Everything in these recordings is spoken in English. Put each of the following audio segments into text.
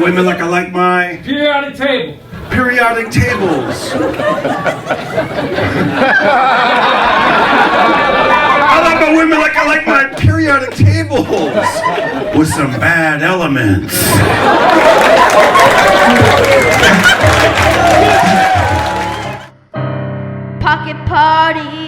women like I like my periodic table. Periodic tables. I like my women like I like my periodic tables with some bad elements. Pocket party.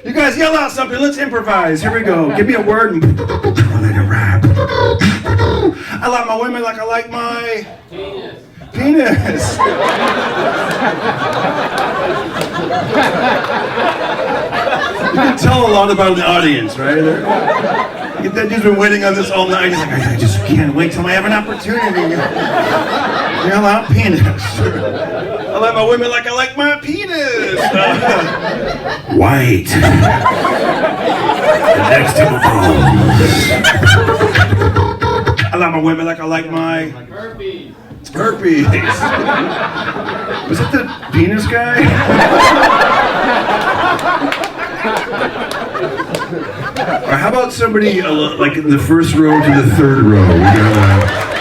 You guys yell out something. Let's improvise. Here we go. Give me a word and I'll let it rap. I like my women like I like my penis. You can tell a lot about the audience, right? That dude's been waiting on this all night. He's like, I just can't wait till I have an opportunity. Yell out penis. I like my women like I like my penis. White. Next to the I like my women like I like my Burpees. herpes. Was it the penis guy? Or how about somebody like in the first row to the third row? We got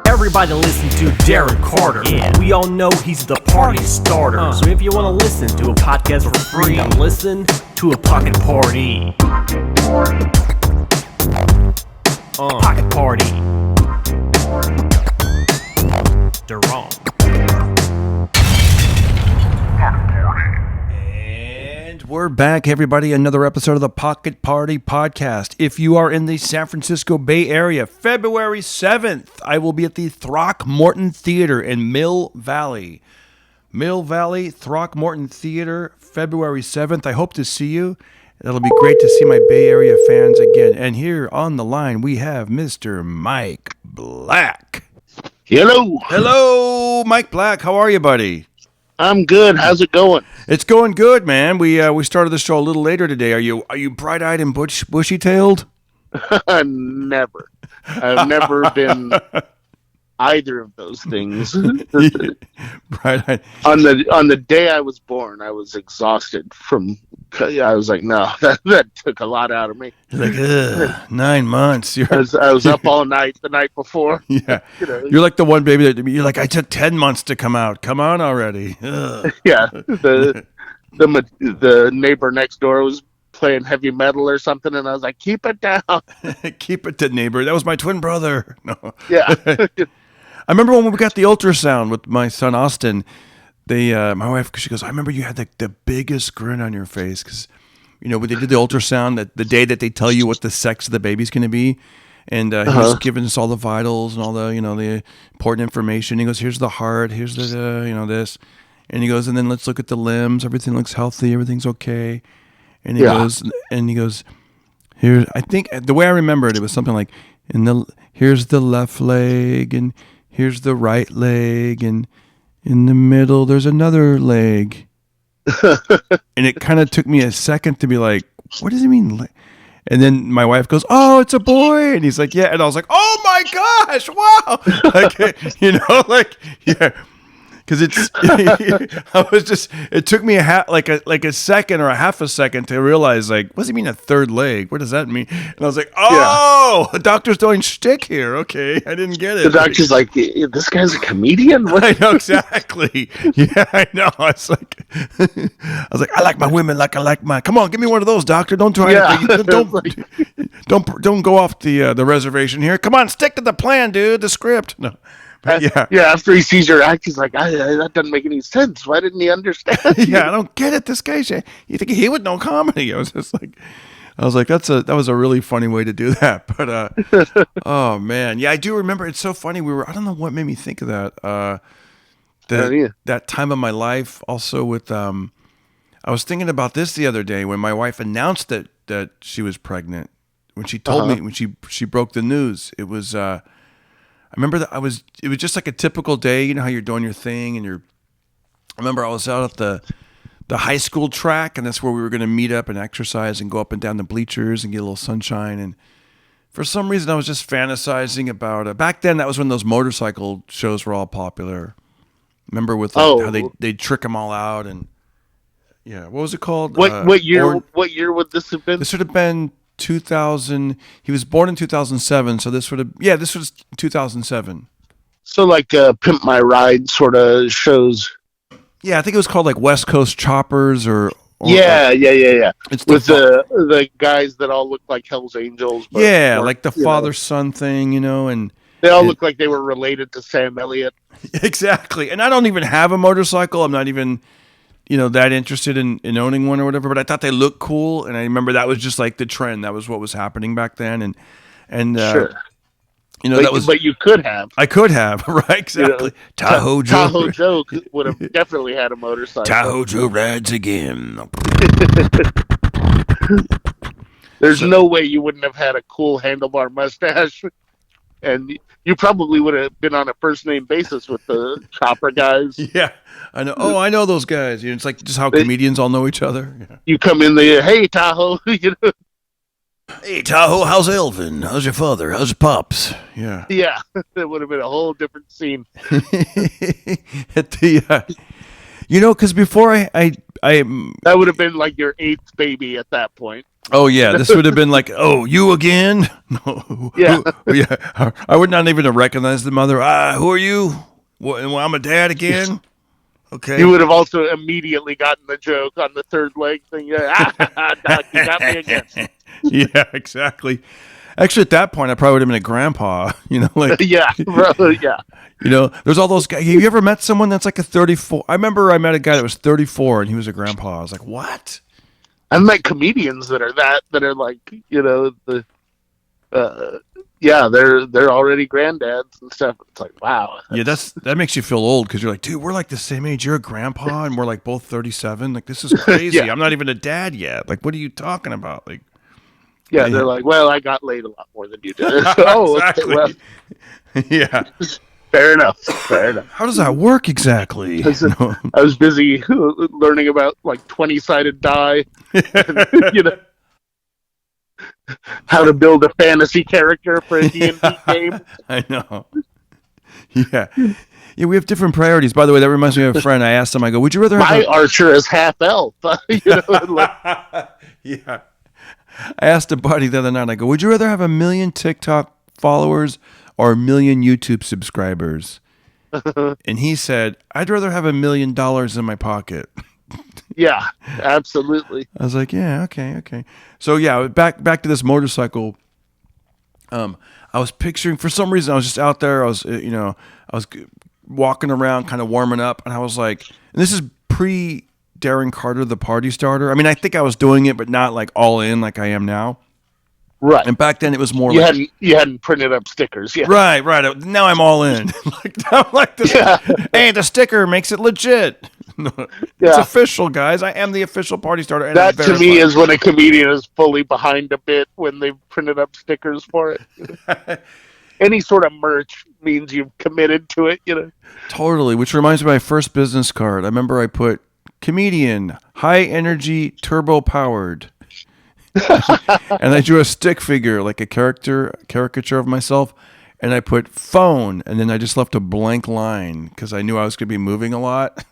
Everybody listen to Darren Carter. Yeah. We all know he's the party starter. So if you want to listen to a podcast for free, listen to a pocket party. Pocket party. Durant. And we're back, everybody. Another episode of the Pocket Party Podcast. If you are in the San Francisco Bay Area, February 7th, I will be at the Throckmorton Theater in Mill Valley. Mill Valley, Throckmorton Theater, February 7th. I hope to see you. It'll be great to see my Bay Area fans again. And here on the line, we have Mr. Mike Black. Hello. Hello, Mike Black. How are you, buddy? I'm good. How's it going? It's going good, man. We started the show a little later today. Are you bright-eyed and bushy-tailed? Never. I've never been either of those things. Bright-eyed. On the day I was born, I was exhausted from. I was like, no, that took a lot out of me. You're like, 9 months. I was up all night the night before. Yeah, you're like the one baby that you're like, I took 10 months to come out. Come on already. Yeah, the neighbor next door was playing heavy metal or something, and I was like, keep it down. Keep it to neighbor. That was my twin brother. No. Yeah. I remember when we got the ultrasound with my son Austin. My wife, she goes, I remember you had the biggest grin on your face because, when they did the ultrasound, that the day that they tell you what the sex of the baby's going to be, and he was giving us all the vitals and all the, the important information. He goes, here's the heart, here's the, this, and he goes, and then let's look at the limbs. Everything looks healthy. Everything's okay. And he goes, here. I think the way I remember it was something like, here's the left leg, and here's the right leg, and in the middle, there's another leg. And it kind of took me a second to be like, what does he mean? And then my wife goes, oh, it's a boy. And he's like, yeah. And I was like, oh my gosh, wow. Yeah. Because it took me a second or a half a second to realize, like, what does he mean a third leg? What does that mean? And I was like, oh, the doctor's doing shtick here. Okay, I didn't get it. The doctor's like, this guy's a comedian? What? I know, exactly. Yeah, I know. I was like, I like my women like I like my. Come on, give me one of those, doctor. Don't try to. Don't go off the reservation here. Come on, stick to the plan, dude. The script. No. Yeah. After he sees your act, he's like, that doesn't make any sense. Why didn't he understand? Yeah, I don't get it. This guy, you think he would know comedy? I was like, that was a really funny way to do that. But oh man, yeah, I do remember. It's so funny. I don't know what made me think of that. That time of my life. Also with I was thinking about this the other day when my wife announced that she was pregnant. When she told me, when she broke the news, it was. I remember that it was just like a typical day. You know how you're doing your thing, and I remember I was out at the high school track, and that's where we were going to meet up and exercise and go up and down the bleachers and get a little sunshine. And for some reason, I was just fantasizing about back then. That was when those motorcycle shows were all popular, Remember with like, how they trick them all out and yeah, what was it called? What year? What year would this have been? This would have been 2000. He was born in 2007, so this was 2007. So like Pimp My Ride sort of shows. Yeah, I think it was called like West Coast Choppers or yeah. It's with the guys that all look like Hell's Angels. But yeah, like the father-son thing, and they all look like they were related to Sam Elliott. Exactly. And I don't even have a motorcycle. I'm not even, that interested in owning one or whatever, but I thought they looked cool. And I remember that was just like the trend. That was what was happening back then. And sure. But, but you could have. I could have, right? Exactly. Tahoe Joe. Tahoe Joe would have definitely had a motorcycle. Tahoe Joe rides again. There's no way you wouldn't have had a cool handlebar mustache. And you probably would have been on a first-name basis with the chopper guys. Yeah, I know. Oh, I know those guys. It's like just how comedians all know each other. Yeah. You come in there, hey, Tahoe. Hey, Tahoe, how's Elvin? How's your father? How's your pops? Yeah. Yeah, it would have been a whole different scene. At the, because before I that would have been like your 8th baby at that point. Oh yeah, this would have been like, oh, you again? No. Yeah. Yeah. I would not even have recognized the mother. Who are you? Well, I'm a dad again. Okay. You would have also immediately gotten the joke on the third leg thing. Doc, you got me again. Yeah, exactly. Actually, at that point, I probably would have been a grandpa. Yeah, bro. Yeah. There's all those guys. Have you ever met someone that's like a 34? I remember I met a guy that was 34 and he was a grandpa. I was like, what? I've met comedians that are like, they're already granddads and stuff. It's like, wow. Yeah, that makes you feel old because you're like, dude, we're like the same age. You're a grandpa and we're like both 37. Like, this is crazy. Yeah. I'm not even a dad yet. Like, what are you talking about? Like, yeah, they're like, well, I got laid a lot more than you did. Oh, exactly. Okay, well, yeah. Fair enough. How does that work exactly? I was busy learning about like 20-sided die, and, how to build a fantasy character for a D&D game. I know. Yeah. Yeah, we have different priorities. By the way, that reminds me of a friend. I asked him, I go, would you rather have my archer is half elf? Yeah. I asked a buddy the other night, I go, would you rather have 1 million TikTok followers or 1 million YouTube subscribers? And he said, I'd rather have $1 million in my pocket. Yeah, absolutely. I was like, yeah, okay. So yeah, back to this motorcycle. I was picturing, for some reason, I was just out there. I was walking around, kind of warming up, and I was like, and this is pre Darren Carter, the party starter. I mean, I think I was doing it, but not like all in like I am now. Right. And back then it was more you hadn't printed up stickers yet. Right. Now I'm all in. I'm like this. Yeah. Hey, the sticker makes it legit. It's official, guys. I am the official party starter. And that to me is when a comedian is fully behind a bit, when they've printed up stickers for it. Any sort of merch means you've committed to it, Totally. Which reminds me of my first business card. I remember I put comedian, high energy, turbo powered. And I drew a stick figure, like a caricature of myself, and I put phone, and then I just left a blank line because I knew I was going to be moving a lot.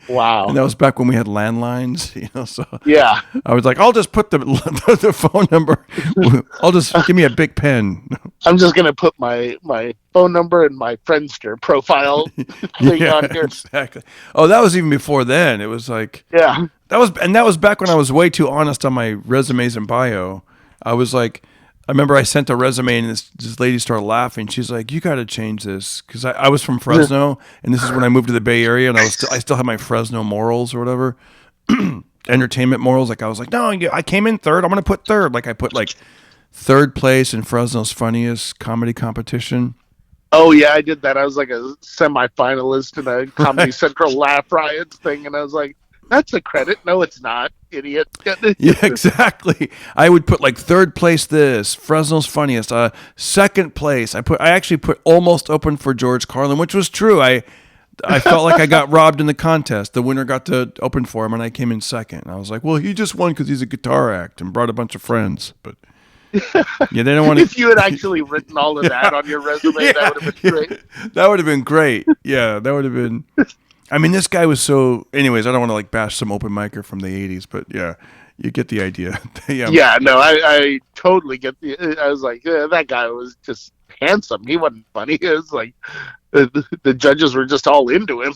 Wow. And that was back when we had landlines, so yeah. I was like, I'll just put the phone number. I'll just give me a big pen. I'm just going to put my phone number and my Friendster profile thing on here. Exactly. Oh, that was even before then. It was like, yeah. That was back when I was way too honest on my resumes and bio. I was like, I remember I sent a resume and this lady started laughing. She's like, you got to change this. Because I was from Fresno, and this is when I moved to the Bay Area, and I still had my Fresno morals or whatever. Entertainment morals. Like, I was like, no, I came in third. I'm going to put third. Like, I put like third place in Fresno's funniest comedy competition. Oh, yeah, I did that. I was like a semi-finalist in a Comedy Central Laugh Riots thing, and I was like, that's a credit. No, it's not, idiot. Yeah, exactly. I would put like third place this, Fresno's funniest. Second place, I actually put almost open for George Carlin, which was true. I felt like I got robbed in the contest. The winner got to open for him, and I came in second. And I was like, well, he just won because he's a guitar act and brought a bunch of friends. But Yeah, they don't want to. If you had actually written all of that on your resume, that would have been great. That would have been great. Yeah, that would have been. I mean, this guy was so. Anyways, I don't want to like bash some open micer from the '80s, but yeah, you get the idea. Yeah, no, I totally get the. I was like, that guy was just handsome. He wasn't funny. It was like the judges were just all into him.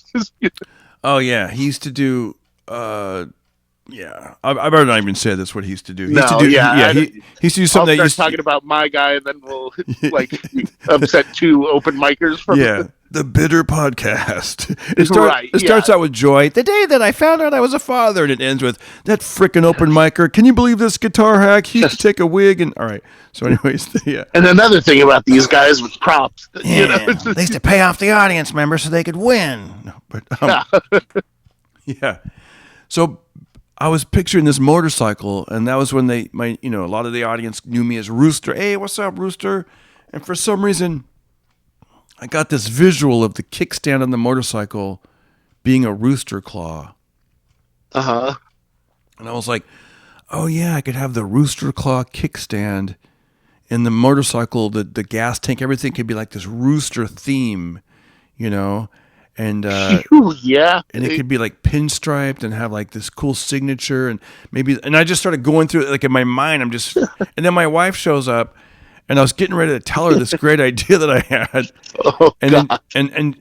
Oh yeah, he used to do. Yeah, I better not even say that's what he used to do. He used to do, he used to do something. I'll start talking about my guy, and then we'll like upset two open micers. From the Bitter Podcast. It starts out with joy. The day that I found out I was a father, and it ends with that frickin' open micer. Can you believe this guitar hack? He used to take a wig and all right. So, anyways, yeah. And another thing about these guys was props. Yeah, they used to pay off the audience members so they could win. No, but yeah. So I was picturing this motorcycle, and that was when a lot of the audience knew me as Rooster. Hey, what's up, Rooster? And for some reason, I got this visual of the kickstand on the motorcycle being a rooster claw. Uh-huh. And I was like, oh yeah, I could have the rooster claw kickstand in the motorcycle, the gas tank, everything could be like this rooster theme, And yeah, and it could be like pinstriped and have like this cool signature, and I just started going through it like in my mind. And then my wife shows up, and I was getting ready to tell her this great idea that I had. Oh, and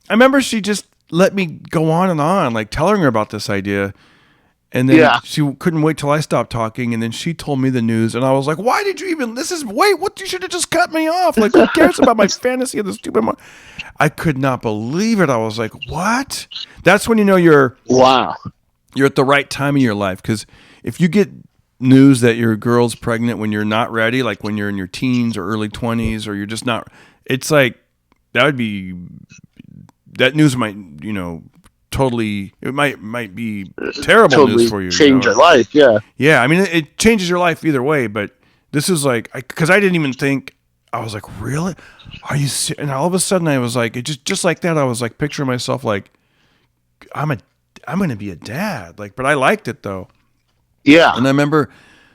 I remember she just let me go on, like telling her about this idea. And then she couldn't wait till I stopped talking, and then she told me the news, and I was like, "Why did you even? You should have just cut me off. Like, who cares about my fantasy of the stupid?" I could not believe it. I was like, "What?" That's when you know you're at the right time in your life, because if you get news that your girl's pregnant when you're not ready, like when you're in your teens or early 20s, or you're just not, it's like that news might totally, it might be terrible totally news for you. Change your life, yeah. Yeah, I mean, it changes your life either way, but this is like, because I didn't even think, I was like, really? Are you serious? And all of a sudden I was like, it just like that, I was like picturing myself like, I'm going to be a dad. Like, but I liked it though. Yeah. And I remember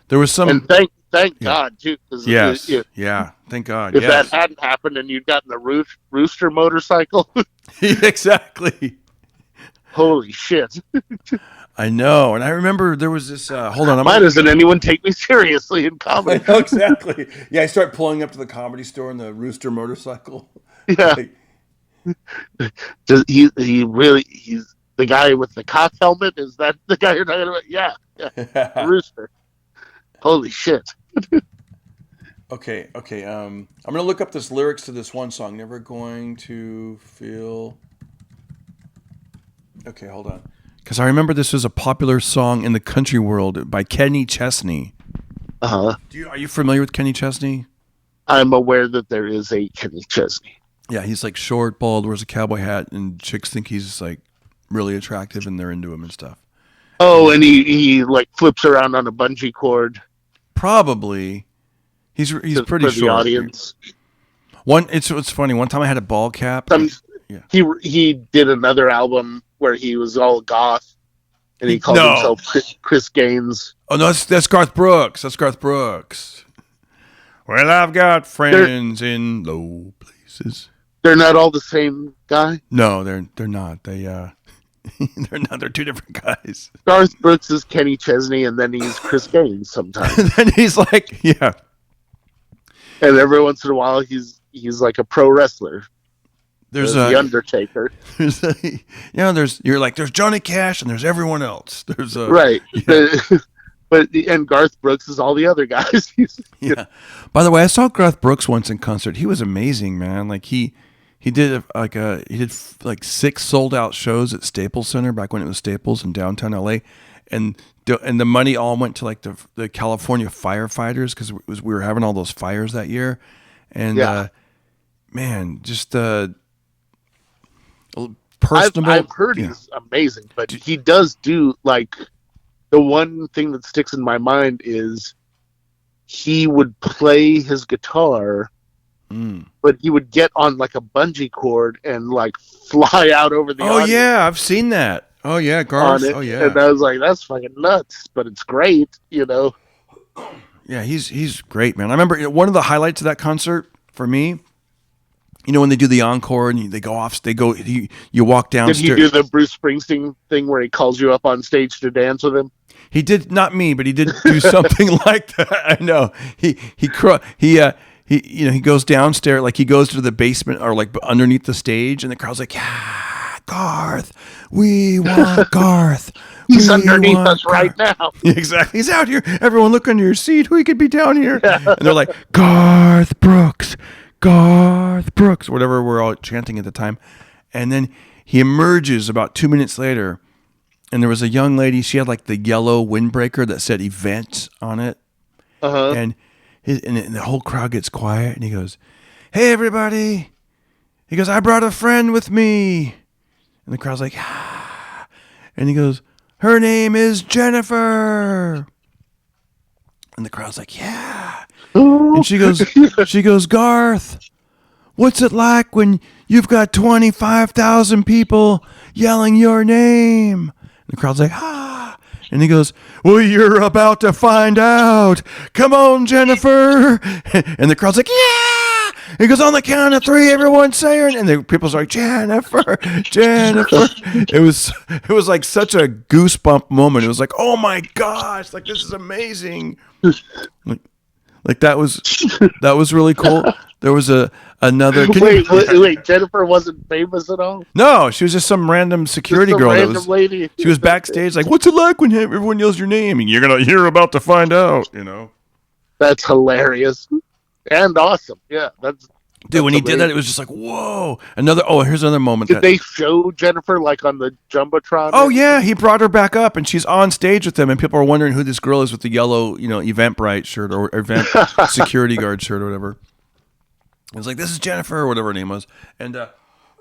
there was some. And thank God, too. Yes. Yeah. Thank God. If that hadn't happened and you'd gotten the rooster motorcycle. Exactly. Holy shit. I know. And I remember there was this, hold on. Why doesn't anyone take me seriously in comedy? I know, exactly. Yeah, I start pulling up to the Comedy Store in the rooster motorcycle. Yeah. He's the guy with the cock helmet? Is that the guy you're talking about? Yeah. Rooster. Holy shit. Okay. I'm going to look up this lyrics to this one song. Never going to feel... Okay, hold on. Because I remember this was a popular song in the country world by Kenny Chesney. Uh-huh. Are you familiar with Kenny Chesney? I'm aware that there is a Kenny Chesney. Yeah, he's like short, bald, wears a cowboy hat, and chicks think he's like really attractive and they're into him and stuff. Oh, and he like flips around on a bungee cord. Probably. He's pretty for short. The audience. It's funny. One time I had a ball cap. He did another album where he was all goth, and he called himself Chris Gaines. Oh no, that's Garth Brooks. Well, I've got friends in low places. They're not all the same guy. No, they're not. They're not. They're two different guys. Garth Brooks is Kenny Chesney, and then he's Chris Gaines sometimes. And then he's like, yeah. And every once in a while, he's like a pro wressler. There's the Undertaker. There's Johnny Cash and there's everyone else. Right. Yeah. And Garth Brooks is all the other guys. Yeah. By the way, I saw Garth Brooks once in concert. He was amazing, man. Like he did he did 6 sold out shows at Staples Center back when it was Staples in downtown LA, and the money all went to like the California firefighters because we were having all those fires that year, and man, just personable. I've heard he's amazing, but he does do like the one thing that sticks in my mind is he would play his guitar, but he would get on like a bungee cord and like fly out over the audience. Yeah, I've seen that. Oh yeah, Garth. Oh yeah. And I was like, that's fucking nuts, but it's great, Yeah, he's great, man. I remember one of the highlights of that concert for me. You know, when they do the encore and they go off, you walk downstairs. Did he do the Bruce Springsteen thing where he calls you up on stage to dance with him? He did, not me, but he did do something like that. I know. He goes downstairs, like he goes to the basement or like underneath the stage, and the crowd's like, yeah, Garth, we want Garth. He's underneath us right now. Exactly. He's out here. Everyone look under your seat. We could be down here. And they're like, Garth Brooks, whatever we're all chanting at the time. And then he emerges about 2 minutes later, and there was a young lady. She had like the yellow windbreaker that said events on it. Uh-huh. And the whole crowd gets quiet, and he goes, hey, everybody. He goes, I brought a friend with me. And the crowd's like, ah. And he goes, her name is Jennifer. And the crowd's like, yeah. And she goes, Garth, what's it like when you've got 25,000 people yelling your name? And the crowd's like, ah. And he goes, well, you're about to find out. Come on, Jennifer. And the crowd's like, yeah. He goes, on the count of 3, everyone say her. And the people's like, Jennifer. It was like such a goosebump moment. It was like, oh my gosh, like this is amazing. Like that was really cool. There was another. Wait, Jennifer wasn't famous at all? No, she was just some random security girl. Lady. She was backstage, like, what's it like when everyone yells your name? And you're about to find out, you know. That's hilarious and awesome. Yeah, that's. Dude, when he did that, it was just like, whoa. Here's another moment. Did they show Jennifer like on the Jumbotron? Oh, yeah. He brought her back up, and she's on stage with him, and people are wondering who this girl is with the yellow, Eventbrite shirt or event security guard shirt or whatever. It was like, this is Jennifer or whatever her name was. And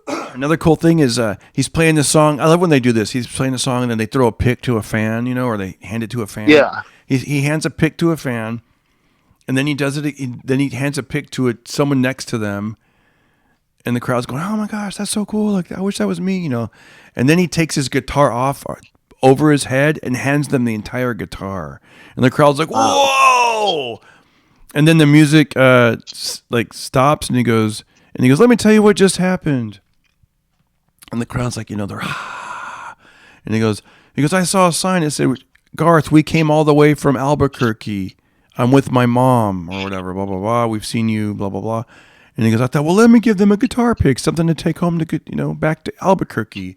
another cool thing is he's playing this song. I love when they do this. He's playing a song, and then they throw a pick to a fan, or they hand it to a fan. Yeah. He hands a pick to a fan. And then he does it. Then he hands a pick to someone next to them, and the crowd's going, "Oh my gosh, that's so cool! Like I wish that was me," And then he takes his guitar off over his head and hands them the entire guitar, and the crowd's like, "Whoa!" And then the music stops, and he goes, "Let me tell you what just happened." And the crowd's like, they're ah, and he goes, "I saw a sign that said, Garth, we came all the way from Albuquerque. I'm with my mom," or whatever, blah, blah, blah. We've seen you, blah, blah, blah. And he goes, I thought, well, let me give them a guitar pick, something to take home to, back to Albuquerque.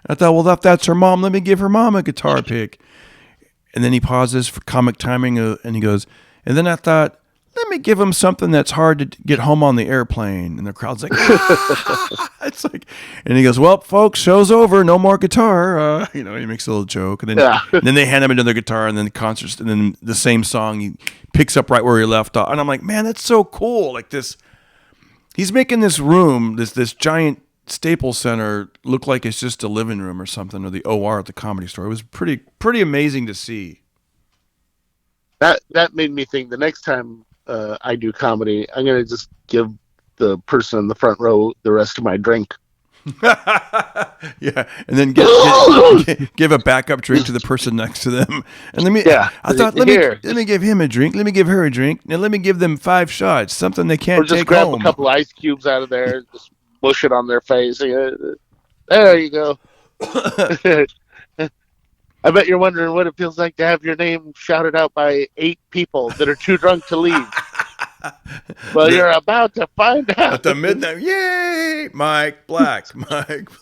I thought, well, if that's her mom, let me give her mom a guitar pick. And then he pauses for comic timing, and he goes, and then I thought, let me give him something that's hard to get home on the airplane. And the crowd's like, ah! It's like, and he goes, well, folks, show's over. No more guitar. He makes a little joke. And then, and then they hand him another guitar, and then the concerts, and then the same song, he picks up right where he left off. And I'm like, man, that's so cool. Like this, he's making this room, this giant Staples Center look like it's just a living room or something, or the OR at the Comedy Store. It was pretty amazing to see. That made me think the next time I do comedy, I'm going to just give the person in the front row the rest of my drink. Yeah, and then give a backup drink to the person next to them. And let me give him a drink. Let me give her a drink. Now let me give them 5 shots, something they can't take home. Or just grab a couple ice cubes out of there, just mush it on their face. There you go. I bet you're wondering what it feels like to have your name shouted out by 8 people that are too drunk to leave. Well, you're about to find out. At the midnight, yay! Mike Black.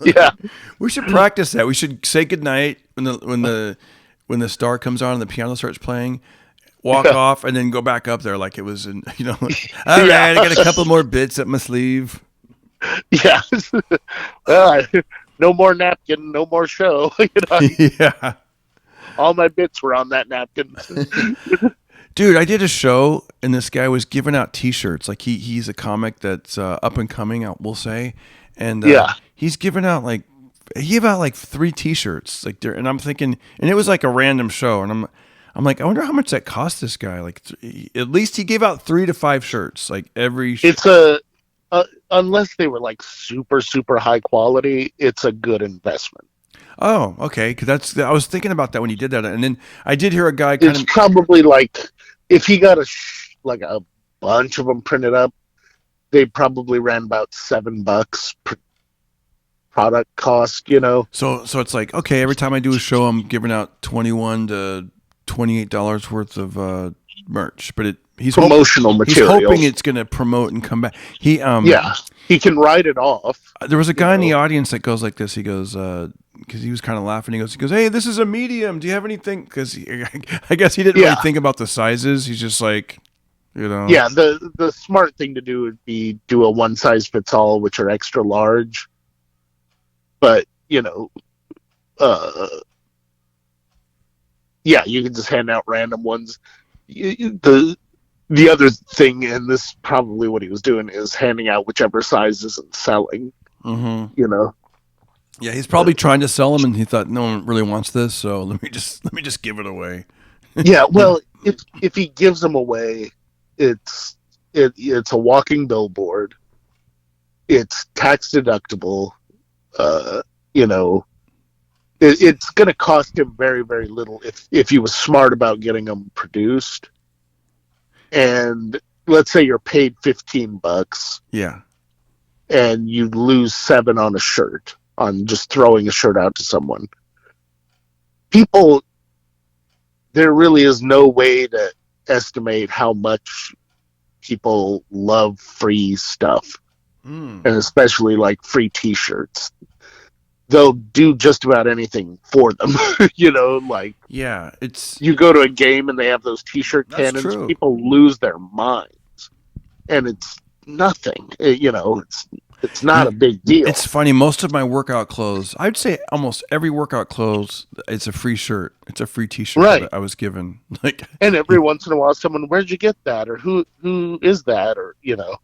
Yeah. We should practice that. We should say goodnight when the star comes on and the piano starts playing. Walk off and then go back up there like it was all right, I got a couple more bits up my sleeve. Yeah. No more napkin, no more show. Yeah. All my bits were on that napkin. Dude, I did a show, and this guy was giving out T-shirts. Like he's a comic that's up and coming, we'll say, and he's giving out he gave out 3 T-shirts, and I'm thinking, and it was like a random show, and I'm like, I wonder how much that cost this guy. At least he gave out 3 to 5 shirts, every. It's unless they were super super high quality, it's a good investment. Oh, okay. Because I was thinking about that when he did that, and then I did hear a guy It's probably if he got like a bunch of them printed up, they probably ran about $7 per product cost, you know. So it's like, okay, every time I do a show, I'm giving out $21 to $28 worth of merch, but he's promotional materials. He's hoping it's going to promote and come back. He can write it off. There was a guy in the audience that goes like this. He goes, because he was kind of laughing. He goes, hey, this is a medium. Do you have anything? Because I guess he didn't really think about the sizes. He's just like, you know. Yeah, the smart thing to do would be do a one size fits all, which are extra large. But, you know, you can just hand out random ones. The other thing, and this is probably what he was doing, is handing out whichever size isn't selling. Mm-hmm. You know. Yeah, he's probably trying to sell them, and he thought no one really wants this, so let me just give it away. Yeah, well, if he gives them away, it's a walking billboard. It's tax deductible. You know, it's going to cost him very, very little if he was smart about getting them produced. And let's say you're paid $15. Yeah. And you lose $7 on a shirt, on just throwing a shirt out to someone. There really is no way to estimate how much people love free stuff. And especially like free t-shirts. They'll do just about anything for them. You know, like, yeah, you go to a game and they have those t-shirt cannons. True. People lose their minds, and it's nothing. You know, it's not a big deal. It's funny. Most of my workout clothes, I'd say almost every workout clothes, it's a free shirt. It's a free t-shirt that I was given. Like, and every once in a while, someone, where'd you get that, or who is that, or you know.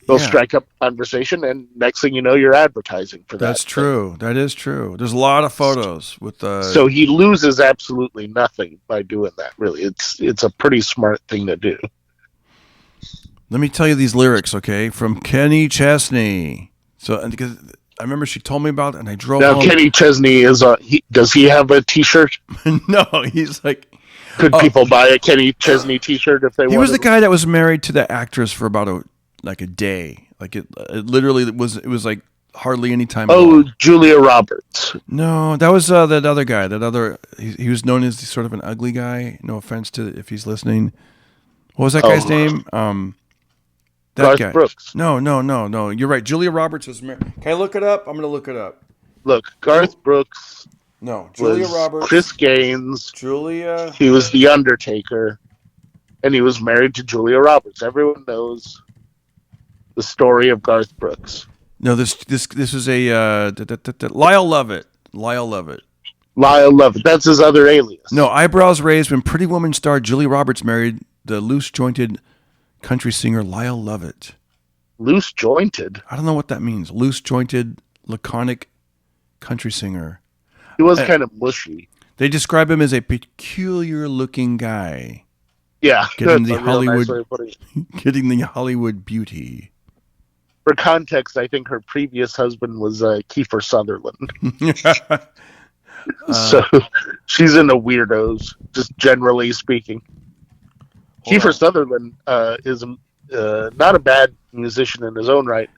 They'll strike up a conversation, and next thing you know, you're advertising for that. That's true. That is true. There's a lot of photos with the. So he loses absolutely nothing by doing that. Really, it's a pretty smart thing to do. Let me tell you these lyrics, okay, from Kenny Chesney. So, because I remember she told me about it, and I drove. Now, home. Kenny Chesney does he have a T-shirt? No, he's like. Could people buy a Kenny Chesney T-shirt if they wanted? He was the guy that was married to the actress for about a day. Like it literally was like hardly any time. Oh, Julia Roberts. No, that was that other guy. He was known as sort of an ugly guy. No offense to if he's listening. What was that guy's name? That Garth guy. Brooks. No. You're right. Julia Roberts was married. Can I look it up? I'm gonna look it up. Look, Garth Brooks. No, Julia Roberts. Chris Gaines. Julia. He was the Undertaker, and he was married to Julia Roberts. Everyone knows the story of Garth Brooks. No, this is a Lyle Lovett. Lyle Lovett. That's his other alias. No, eyebrows raised when Pretty Woman star Julia Roberts married the loose-jointed country singer Lyle Lovett. Loose-jointed? I don't know what that means. Loose-jointed, laconic country singer. He was kind of mushy. They describe him as a peculiar-looking guy. Yeah, getting the Hollywood beauty. For context, I think her previous husband was Kiefer Sutherland. So she's into weirdos, just generally speaking. Kiefer Sutherland is not a bad musician in his own right.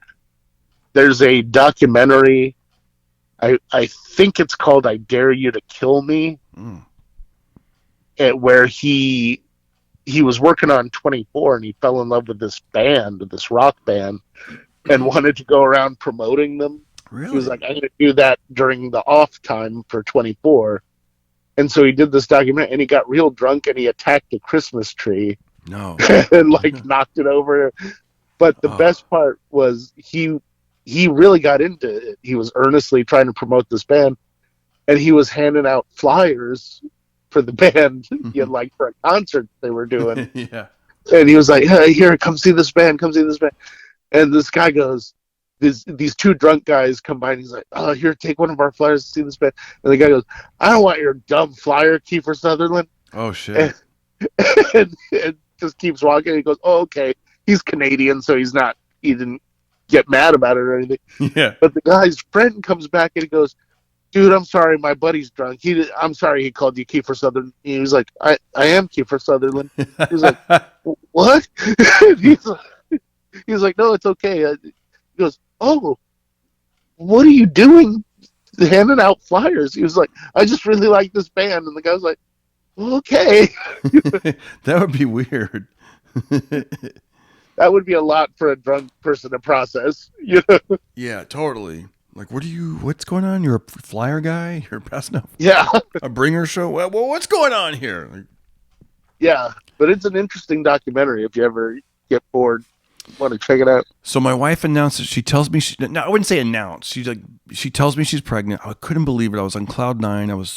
There's a documentary, I think it's called I Dare You to Kill Me, where he was working on 24 and he fell in love with this rock band, and wanted to go around promoting them. Really? He was like, I'm going to do that during the off time for 24. And so he did this documentary, and he got real drunk and he attacked a Christmas tree. No. And knocked it over. But the best part was he really got into it. He was earnestly trying to promote this band, and he was handing out flyers for the band, for a concert they were doing. Yeah. And he was like, hey, here, come see this band. And this guy goes, these two drunk guys come by, and he's like, oh, here, take one of our flyers to see this band. And the guy goes, I don't want your dumb flyer, Kiefer Sutherland. Oh, shit. And just keeps walking. And he goes, oh, okay. He's Canadian, so he didn't get mad about it or anything. Yeah. But the guy's friend comes back and he goes, dude, I'm sorry, my buddy's drunk. I'm sorry he called you Kiefer Sutherland. He was like, I am Kiefer Sutherland. He was like, what? He's like, no, it's okay. He goes, oh, what are you doing handing out flyers? He was like, I just really like this band. And the guy was like, okay. That would be weird. That would be a lot for a drunk person to process. You know? Yeah, totally. Like, what's going on? You're a flyer guy? You're passing out Yeah. a bringer show? Well, what's going on here? Like, Yeah. But it's an interesting documentary if you ever get bored. Want to check it out. so my wife announced that she tells me, no, I wouldn't say announced. She tells me she's pregnant. I couldn't believe it. I was on cloud nine. And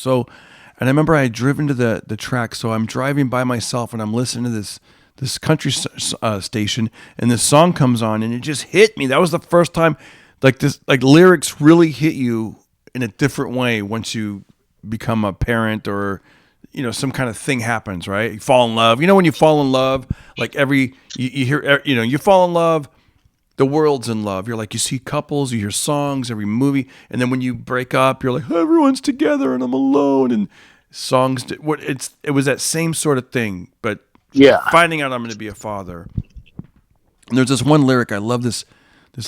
I remember I had driven to the track. So I'm driving by myself and I'm listening to this country station, and this song comes on, and it just hit me. That was the first time, like lyrics really hit you in a different way once you become a parent, or some kind of thing happens, right? You fall in love. When you fall in love, like you hear, you fall in love, the world's in love. You're like, you see couples, you hear songs, every movie, and then when you break up, you're like, everyone's together and I'm alone, and songs. It was that same sort of thing, but. Yeah. Finding out I'm going to be a father. And there's this one lyric. I love this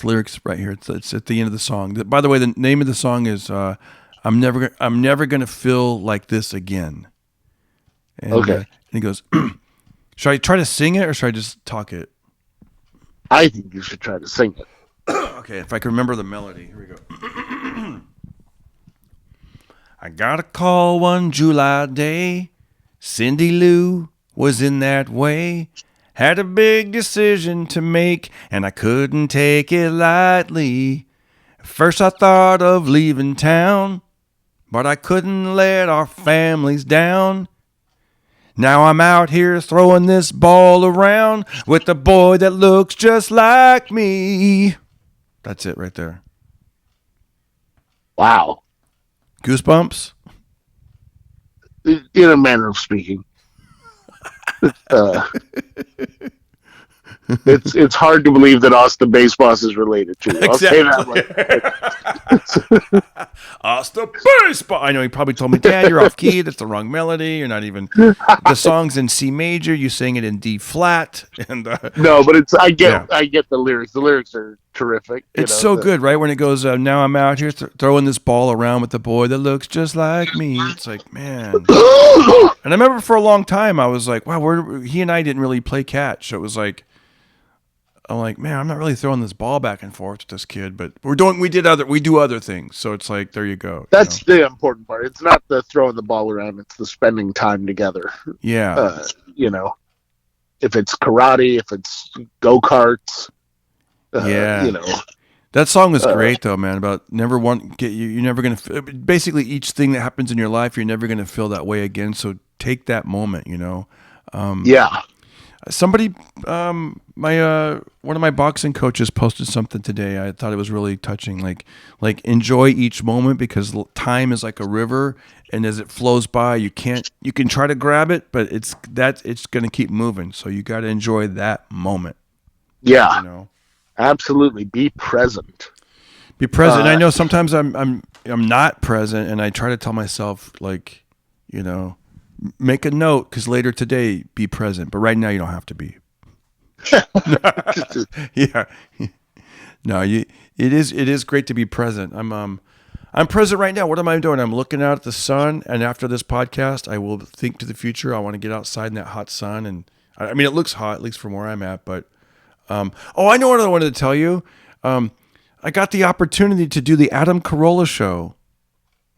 lyrics right here. It's at the end of the song. By the way, the name of the song is I'm never going to feel like this again. And, okay. And he goes, should I try to sing it or should I just talk it? I think you should try to sing it. Okay, if I can remember the melody. Here we go. I got a call one July day. Cindy Lou was in that way, had a big decision to make, and I couldn't take it lightly. First I thought of leaving town, but I couldn't let our families down. Now I'm out here throwing this ball around with a boy that looks just like me. That's it right there. Wow. Goosebumps? In a manner of speaking. It's hard to believe that AusTheBassBoss is related to you. I'll say that much. AusTheBassBoss. I know he probably told me, Dad, you're off key. That's the wrong melody. You're not even. The song's in C major. You sing it in D flat. And no, but I get the lyrics. The lyrics are terrific. It's so good, right? When it goes, now I'm out here throwing this ball around with the boy that looks just like me. It's like, man. And I remember for a long time, I was like, wow, he and I didn't really play catch. So it was like, I'm like, man, I'm not really throwing this ball back and forth with this kid, but we do other things. So it's like, there you go. That's the important part. It's not the throwing the ball around. It's the spending time together. Yeah. If it's karate, if it's go-karts. Yeah. That song was great though, man, about you're never going to, basically each thing that happens in your life, you're never going to feel that way again. So take that moment, Yeah. Somebody, one of my boxing coaches posted something today. I thought it was really touching. Like enjoy each moment, because time is like a river, and as it flows by, you can try to grab it, but it's going to keep moving. So you got to enjoy that moment. Yeah, absolutely. Be present. Be present. I know sometimes I'm not present, and I try to tell myself make a note, because later today, be present. But right now, you don't have to be. Yeah. No, it is great to be present. I'm present right now. What am I doing? I'm looking out at the sun, and after this podcast, I will think to the future. I want to get outside in that hot sun, and I mean, it looks hot, at least from where I'm at. But I know what I wanted to tell you. I got the opportunity to do the Adam Carolla show.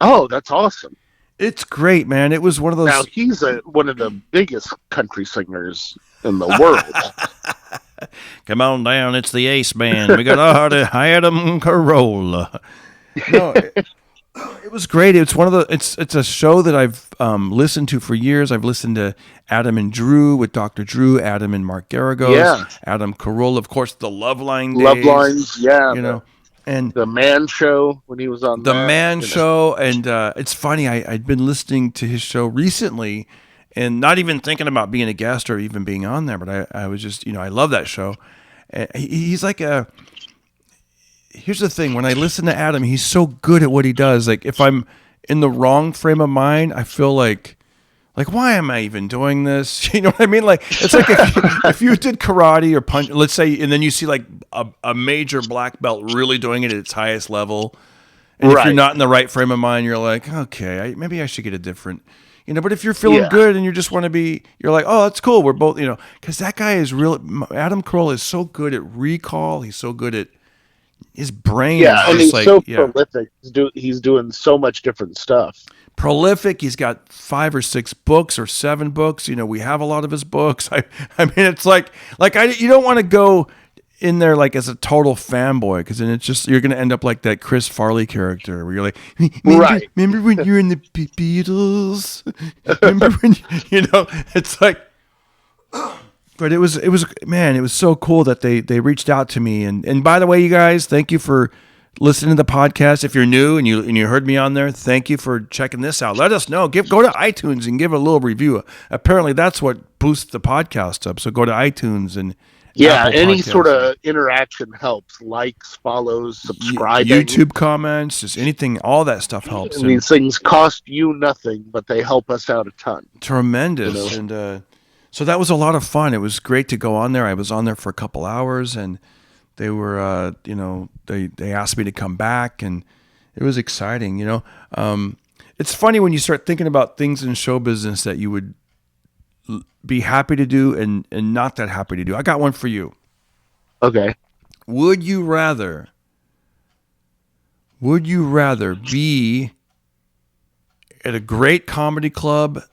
Oh, that's awesome. It's great, man. It was one of those. Now, he's one of the biggest country singers in the world. Come on down. It's the Ace Band. We got Adam Carolla. No, it was great. It's one of the. It's a show that I've listened to for years. I've listened to Adam and Drew with Dr. Drew, Adam and Mark Garagos, yeah. Adam Carolla, of course, the Love Line days. Love Lines, yeah. And the Man Show when he was on the Man Show, and it's funny. I'd been listening to his show recently, and not even thinking about being a guest or even being on there. But I was just, I love that show. He's like here's the thing. When I listen to Adam, he's so good at what he does. Like if I'm in the wrong frame of mind, I feel like why am I even doing this? You know what I mean? Like it's like if you did karate or punch, let's say, and then you see like a major black belt really doing it at its highest level, and if you're not in the right frame of mind, you're like, okay, maybe I should get a different. But if you're feeling good and you just want to be, you're like, oh, that's cool. We're both, because that guy is really, Adam Carolla is so good at recall. He's so good at his brain. Yeah, and he's so prolific. He's doing so much different stuff. Prolific. He's got 5 or 6 books or 7 books. We have a lot of his books. I mean, it's you don't want to go in there like as a total fanboy, because then it's just, you're going to end up like that Chris Farley character where you're like, remember when you were in the Beatles? Remember when it's like, but it was man, it was so cool that they reached out to me. And by the way, you guys, thank you for listening to the podcast. If you're new and you heard me on there, thank you for checking this out. Let us know. Go to iTunes and give a little review. Apparently that's what boosts the podcast up. So go to iTunes and any sort of interaction helps. Likes, follows, subscribing, YouTube comments, just anything. All that stuff helps. And these things cost you nothing, but they help us out a ton. Tremendous. And so that was a lot of fun. It was great to go on there. I was on there for a couple hours, and they were, they asked me to come back, and it was exciting. It's funny when you start thinking about things in show business that you would be happy to do and not that happy to do. I got one for you. Okay. Would you rather be at a great comedy club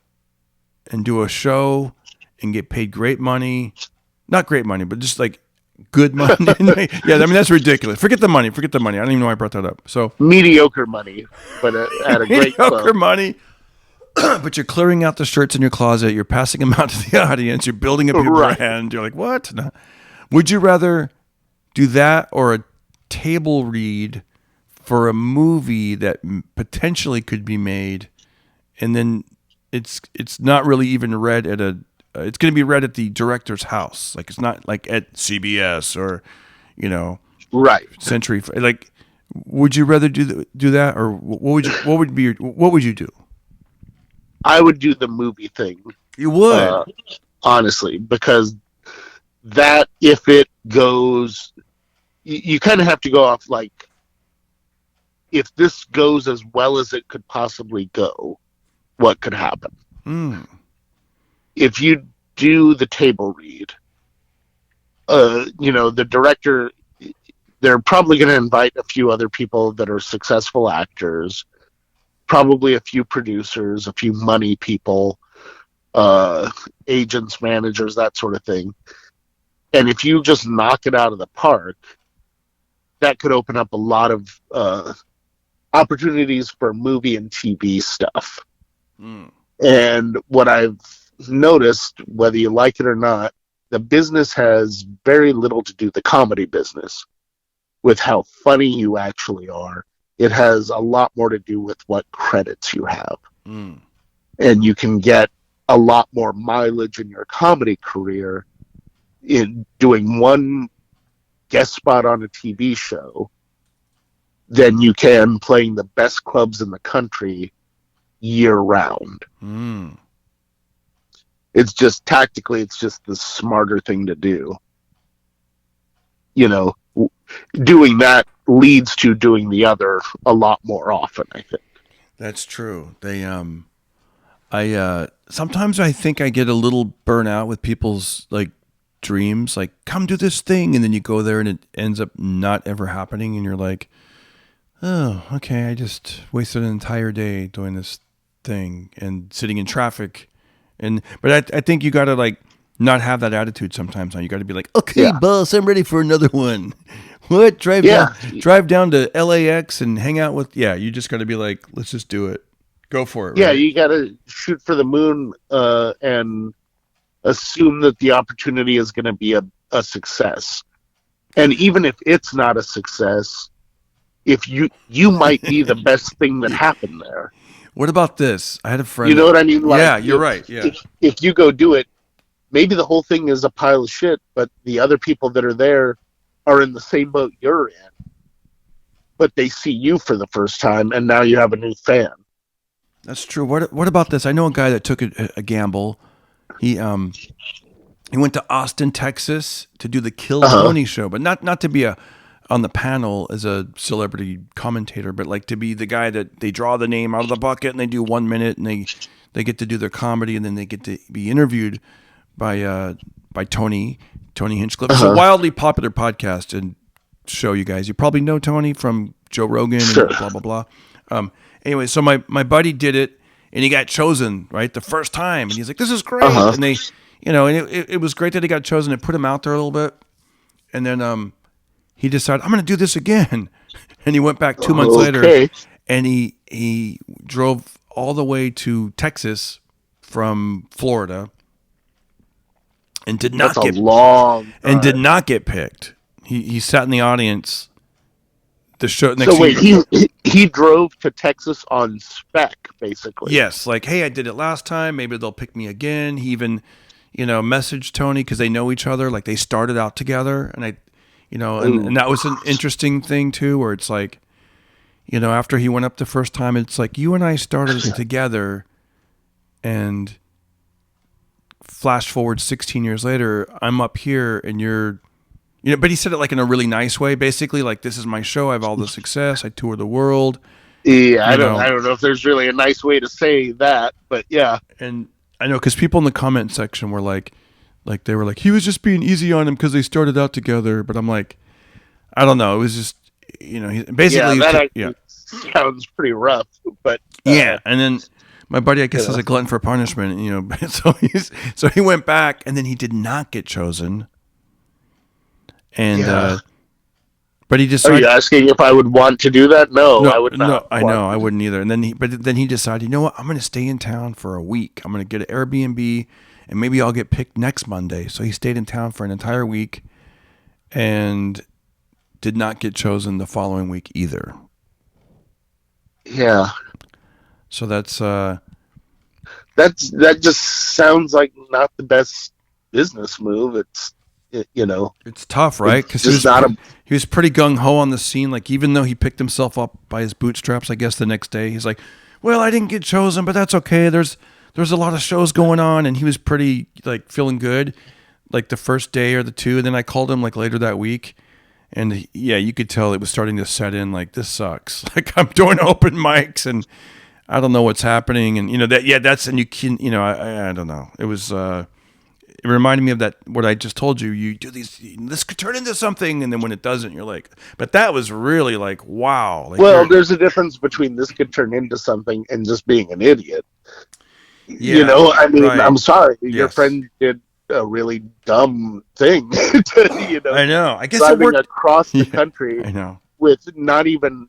and do a show and get paid great money? Not great money, but just like good money. Yeah, I mean, that's ridiculous. Forget the money. I don't even know why I brought that up. So mediocre money, but at a great club. Mediocre money. But you're clearing out the shirts in your closet. You're passing them out to the audience. You're building up your brand. You're like, what? No. Would you rather do that or a table read for a movie that potentially could be made, and then it's not really even read at it's going to be read at the director's house. Like it's not like at CBS or, Century. Like, would you rather do that, or what would you do? I would do the movie thing. You would? Honestly, because that, if it goes, you kind of have to go off like, if this goes as well as it could possibly go, what could happen? If you do the table read, the director, they're probably going to invite a few other people that are successful actors, probably a few producers, a few money people, agents, managers, that sort of thing. And if you just knock it out of the park, that could open up a lot of opportunities for movie and TV stuff. And what I've noticed, whether you like it or not, the business has very little to do, the comedy business, with how funny you actually are. It has a lot more to do with what credits you have. And you can get a lot more mileage in your comedy career in doing one guest spot on a TV show than you can playing the best clubs in the country year round. It's just tactically, it's just the smarter thing to do. Doing that leads to doing the other a lot more often, I think. That's true. They sometimes I think I get a little burnout with people's like dreams, like come do this thing, and then you go there and it ends up not ever happening, and you're like, oh, okay, I just wasted an entire day doing this thing and sitting in traffic. But I think you gotta like not have that attitude sometimes. You gotta be like, okay, boss, I'm ready for another one. What? Drive down to LAX and hang out with, you just got to be like, let's just do it. Go for it. Yeah, right? You got to shoot for the moon and assume that the opportunity is going to be a success. And even if it's not a success, if you might be the best thing that happened there. What about this? I had a friend. You know what I mean? Like, you're right. Yeah. If you go do it, maybe the whole thing is a pile of shit, but the other people that are there are in the same boat you're in, but they see you for the first time, and now you have a new fan. That's true. What about this? I know a guy that took a gamble. He went to Austin, Texas to do the Kill Tony show, but not to be on the panel as a celebrity commentator, but like to be the guy that they draw the name out of the bucket and they do 1 minute and they get to do their comedy and then they get to be interviewed by Tony Hinchcliffe. It's a wildly popular podcast and show, you guys. You probably know Tony from Joe Rogan and blah, blah, blah. Anyway, so my buddy did it and he got chosen, right, the first time. And he's like, this is great. And they, and it was great that he got chosen and put him out there a little bit. And then he decided, I'm going to do this again. And he went back 2 months later and he drove all the way to Texas from Florida and did not did not get picked. He sat in the audience. The show next. So wait, he drove to Texas on spec, basically. Yes, like, hey, I did it last time. Maybe they'll pick me again. He even, messaged Tony because they know each other. Like they started out together, and and that was an interesting thing too, where it's like, after he went up the first time, it's like you and I started together, and flash forward 16 years later, I'm up here and you're. But he said it like in a really nice way, basically, like, this is my show. I have all the success. I tour the world. Yeah, I don't know if there's really a nice way to say that, but yeah. And I know because people in the comment section were like they were like, he was just being easy on him because they started out together. But I'm like, I don't know. It was just, basically. Sounds pretty rough, but. Yeah, and then my buddy, I guess, is a glutton for punishment, so he went back and then he did not get chosen. And but he decided. Are you asking if I would want to do that? No, I would not. No, I know I wouldn't either. And then he decided, you know what? I'm going to stay in town for a week. I'm going to get an Airbnb, and maybe I'll get picked next Monday. So he stayed in town for an entire week, and did not get chosen the following week either. Yeah. So that just sounds like not the best business move. It's tough, right? Because he was pretty gung-ho on the scene. Like, even though he picked himself up by his bootstraps, I guess the next day he's like, well, I didn't get chosen, but that's okay. There's a lot of shows going on, and he was pretty like feeling good like the first day or the two. And then I called him like later that week, and you could tell it was starting to set in, like, this sucks. Like, I'm doing open mics and I don't know what's happening. And and you can, I don't know. It was it reminded me of that, what I just told you. You do this could turn into something, and then when it doesn't, you're like, but that was really like, wow. Like, there's a difference between this could turn into something and just being an idiot. Yeah, right. I'm sorry. Yes. Your friend did a really dumb thing. I know. I guess driving across the country. I know. With not even,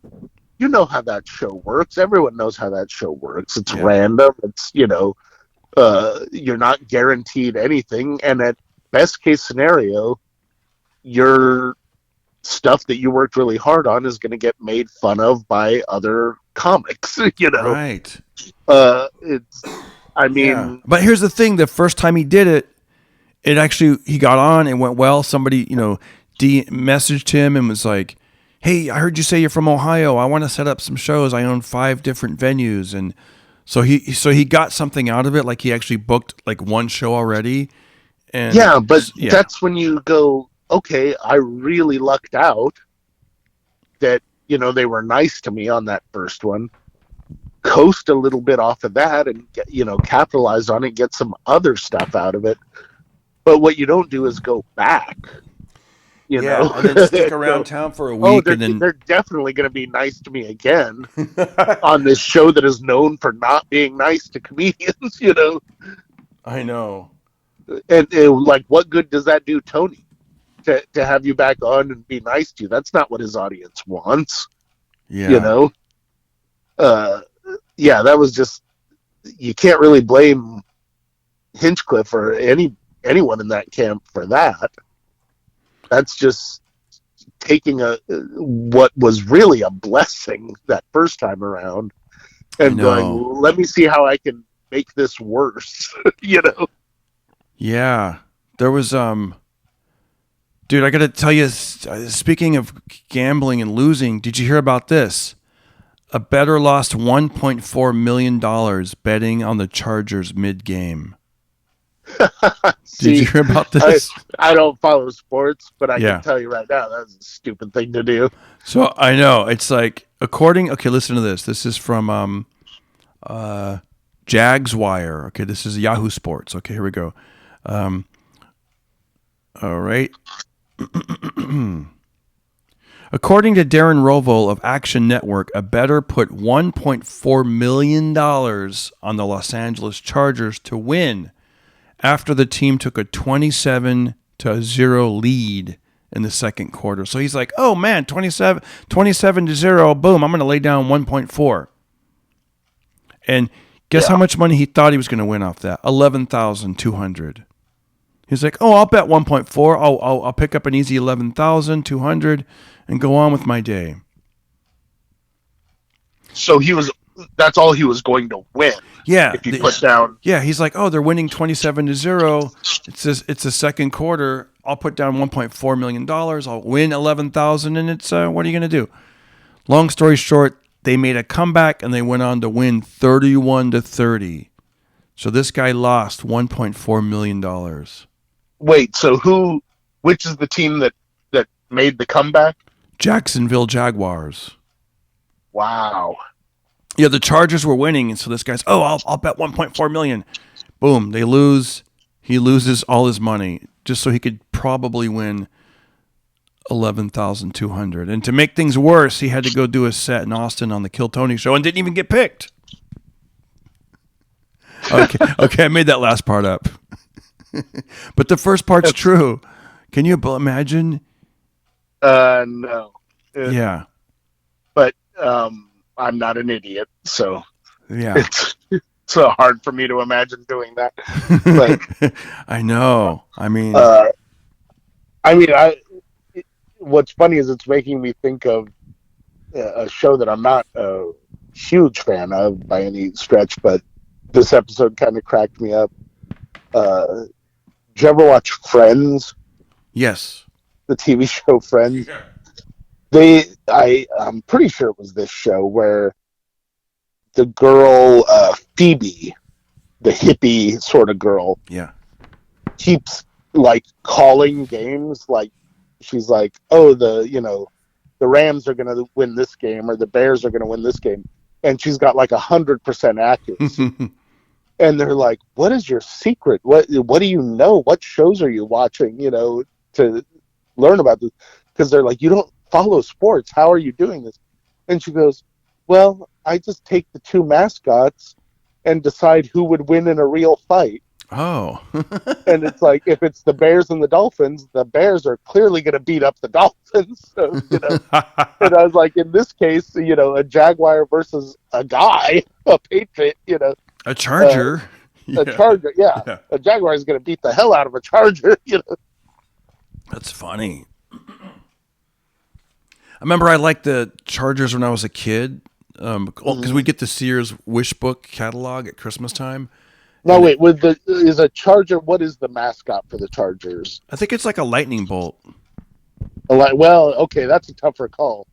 how that show works. Everyone knows how that show works. It's random. It's, you're not guaranteed anything, and at best case scenario, your stuff that you worked really hard on is going to get made fun of by other comics. Right? But here's the thing: the first time he did it, he got on. It went well. Somebody messaged him and was like, "Hey, I heard you say you're from Ohio. I want to set up some shows. I own 5 different venues." And So he got something out of it, like he actually booked like one show already. And that's when you go, okay, I really lucked out that, they were nice to me on that first one. Coast a little bit off of that and, capitalize on it, get some other stuff out of it. But what you don't do is go back. And then stick around town for a week. They're definitely going to be nice to me again on this show that is known for not being nice to comedians, I know. And what good does that do Tony to have you back on and be nice to you? That's not what his audience wants. Yeah. That was just, you can't really blame Hinchcliffe or anyone in that camp for that. That's just taking what was really a blessing that first time around and going, let me see how I can make this worse, Yeah. There was Dude, I got to tell you, speaking of gambling and losing, did you hear about this? A bettor lost $1.4 million betting on the Chargers mid-game. See, Did you hear about this? I don't follow sports, but I Yeah. can tell you right now that's a stupid thing to do. So I know it's like okay, listen to this. This is from Jags Wire. Okay, this is Yahoo Sports. Okay, here we go. All right. According to Darren Rovell of Action Network, a bettor put $1.4 million on the Los Angeles Chargers to win after the team took a 27-0 lead in the second quarter. So he's like, oh man, 27-0, boom, I'm going to lay down 1.4. And guess how much money he thought he was going to win off that? $11,200. He's like, oh, I'll bet 1.4. I'll pick up an easy 11,200 and go on with my day. So that's all he was going to win. Yeah. If you put down. Yeah, he's like, oh, they're winning 27-0. It's the second quarter. I'll put down $1.4 million. I'll win 11,000, and it's what are you going to do? Long story short, they made a comeback and they went on to win 31-30. So this guy lost $1.4 million. Wait, so which is the team that made the comeback? Jacksonville Jaguars. Wow. Yeah, the Chargers were winning, and so this guy's, I'll bet 1.4 million. Boom, they lose. He loses all his money just so he could probably win 11,200. And to make things worse, he had to go do a set in Austin on the Kill Tony show and didn't even get picked. Okay, I made that last part up. But the first part's true. Can you imagine? No. Yeah. But I'm not an idiot, so Yeah. it's hard for me to imagine doing that. But, I know. I mean, what's funny is it's making me think of a show that I'm not a huge fan of by any stretch, but this episode kind of cracked me up. Did you ever watch Friends? yes. The TV show Friends? I'm pretty sure it was this show where the girl, Phoebe, the hippie sort of girl, Yeah. keeps like calling games. Like she's like, oh, the Rams are going to win this game or the Bears are going to win this game. And she's got like 100% accuracy. And they're like, what is your secret? What do you know? What shows are you watching, to learn about this? Because they're like, you don't follow sports. How are you doing this? And she goes, well, I just take the two mascots and decide who would win in a real fight. Oh. And it's like, if it's the Bears and the Dolphins, the Bears are clearly going to beat up the Dolphins. So, and I was like, in this case, a Jaguar versus a guy, a Patriot, A Charger. a Charger, yeah. A Jaguar is going to beat the hell out of a Charger, That's funny. I remember I liked the Chargers when I was a kid because we'd get the Sears Wish Book catalog at Christmas time. No, wait. Is a Charger? What is the mascot for the Chargers? I think it's like a lightning bolt. Well, okay, that's a tougher call.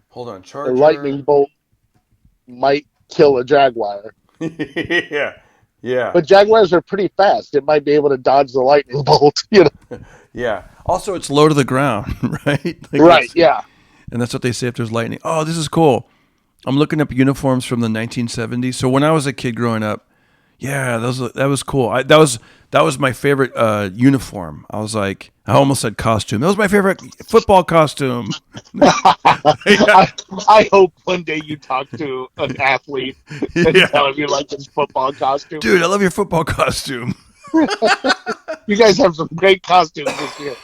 Hold on, A Charger. lightning bolt might kill a Jaguar. Yeah. But Jaguars are pretty fast. It might be able to dodge the lightning bolt. Yeah. Also, it's low to the ground, right? Right. Yeah. And that's what they say if there's lightning. Oh, this is cool. I'm looking up uniforms from the 1970s. So when I was a kid growing up, yeah, that was cool. That was my favorite uniform. I almost said costume. That was my favorite football costume. I hope one day you talk to an athlete and tell him you like his football costume. Dude, I love your football costume. You guys have some great costumes this year.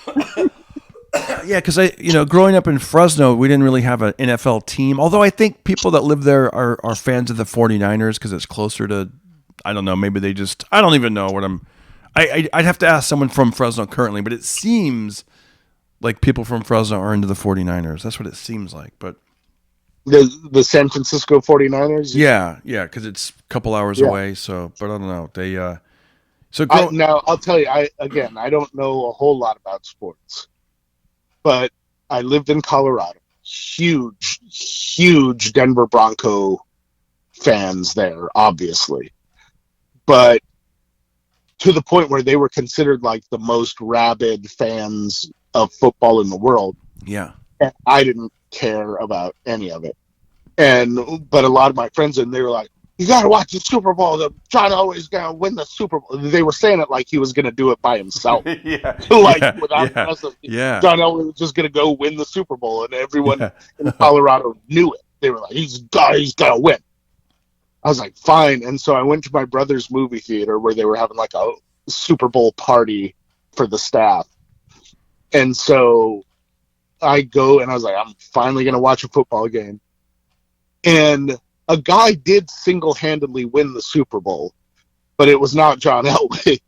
Yeah, because growing up in Fresno, we didn't really have an NFL team. Although I think people that live there are fans of the 49ers because it's closer to, I don't know, maybe I don't even know what I'd have to ask someone from Fresno currently, but it seems like people from Fresno are into the 49ers. That's what it seems like. But the San Francisco 49ers? Yeah, because it's a couple hours away. So, but I don't know. Now I'll tell you, I don't know a whole lot about sports, but I lived in Colorado. Huge Denver Bronco fans there, obviously, but to the point where they were considered like the most rabid fans of football in the world. Yeah. And I didn't care about any of it. But a lot of my friends, and they were like, you got to watch the Super Bowl. John Elway's going to win the Super Bowl. They were saying it like he was going to do it by himself. Without the rest of it. John Elway was just going to go win the Super Bowl, and everyone in Colorado knew it. They were like, he's got to win. I was like, fine. And so I went to my brother's movie theater where they were having like a Super Bowl party for the staff. And so I go and I was like, I'm finally going to watch a football game. And a guy did single-handedly win the Super Bowl, but it was not John Elway.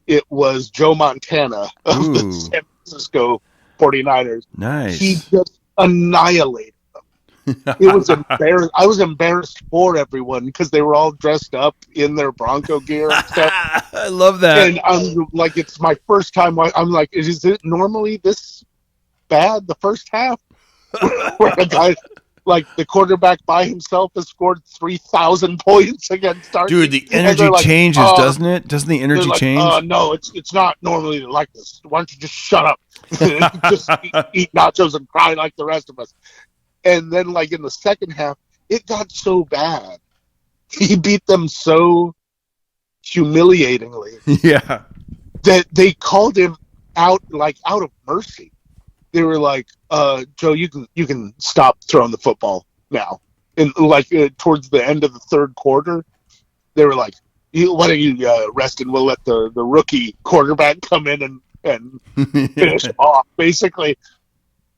It was Joe Montana of the San Francisco 49ers. Nice. He just annihilated. It was embarrassing. I was embarrassed for everyone because they were all dressed up in their Bronco gear and stuff. I love that. And I'm like, it's my first time. I'm like, is it normally this bad the first half? Where a guy, like the quarterback by himself, has scored 3,000 points against our Dude, the energy changes, doesn't it? Doesn't the energy change? No, it's not normally like this. Why don't you just shut up? Just eat nachos and cry like the rest of us. And then, like, in the second half, it got so bad. He beat them so humiliatingly. Yeah. That they called him out of mercy. They were like, Joe, you can stop throwing the football now. And, towards the end of the third quarter, they were like, why don't you rest and we'll let the rookie quarterback come in and finish off, basically.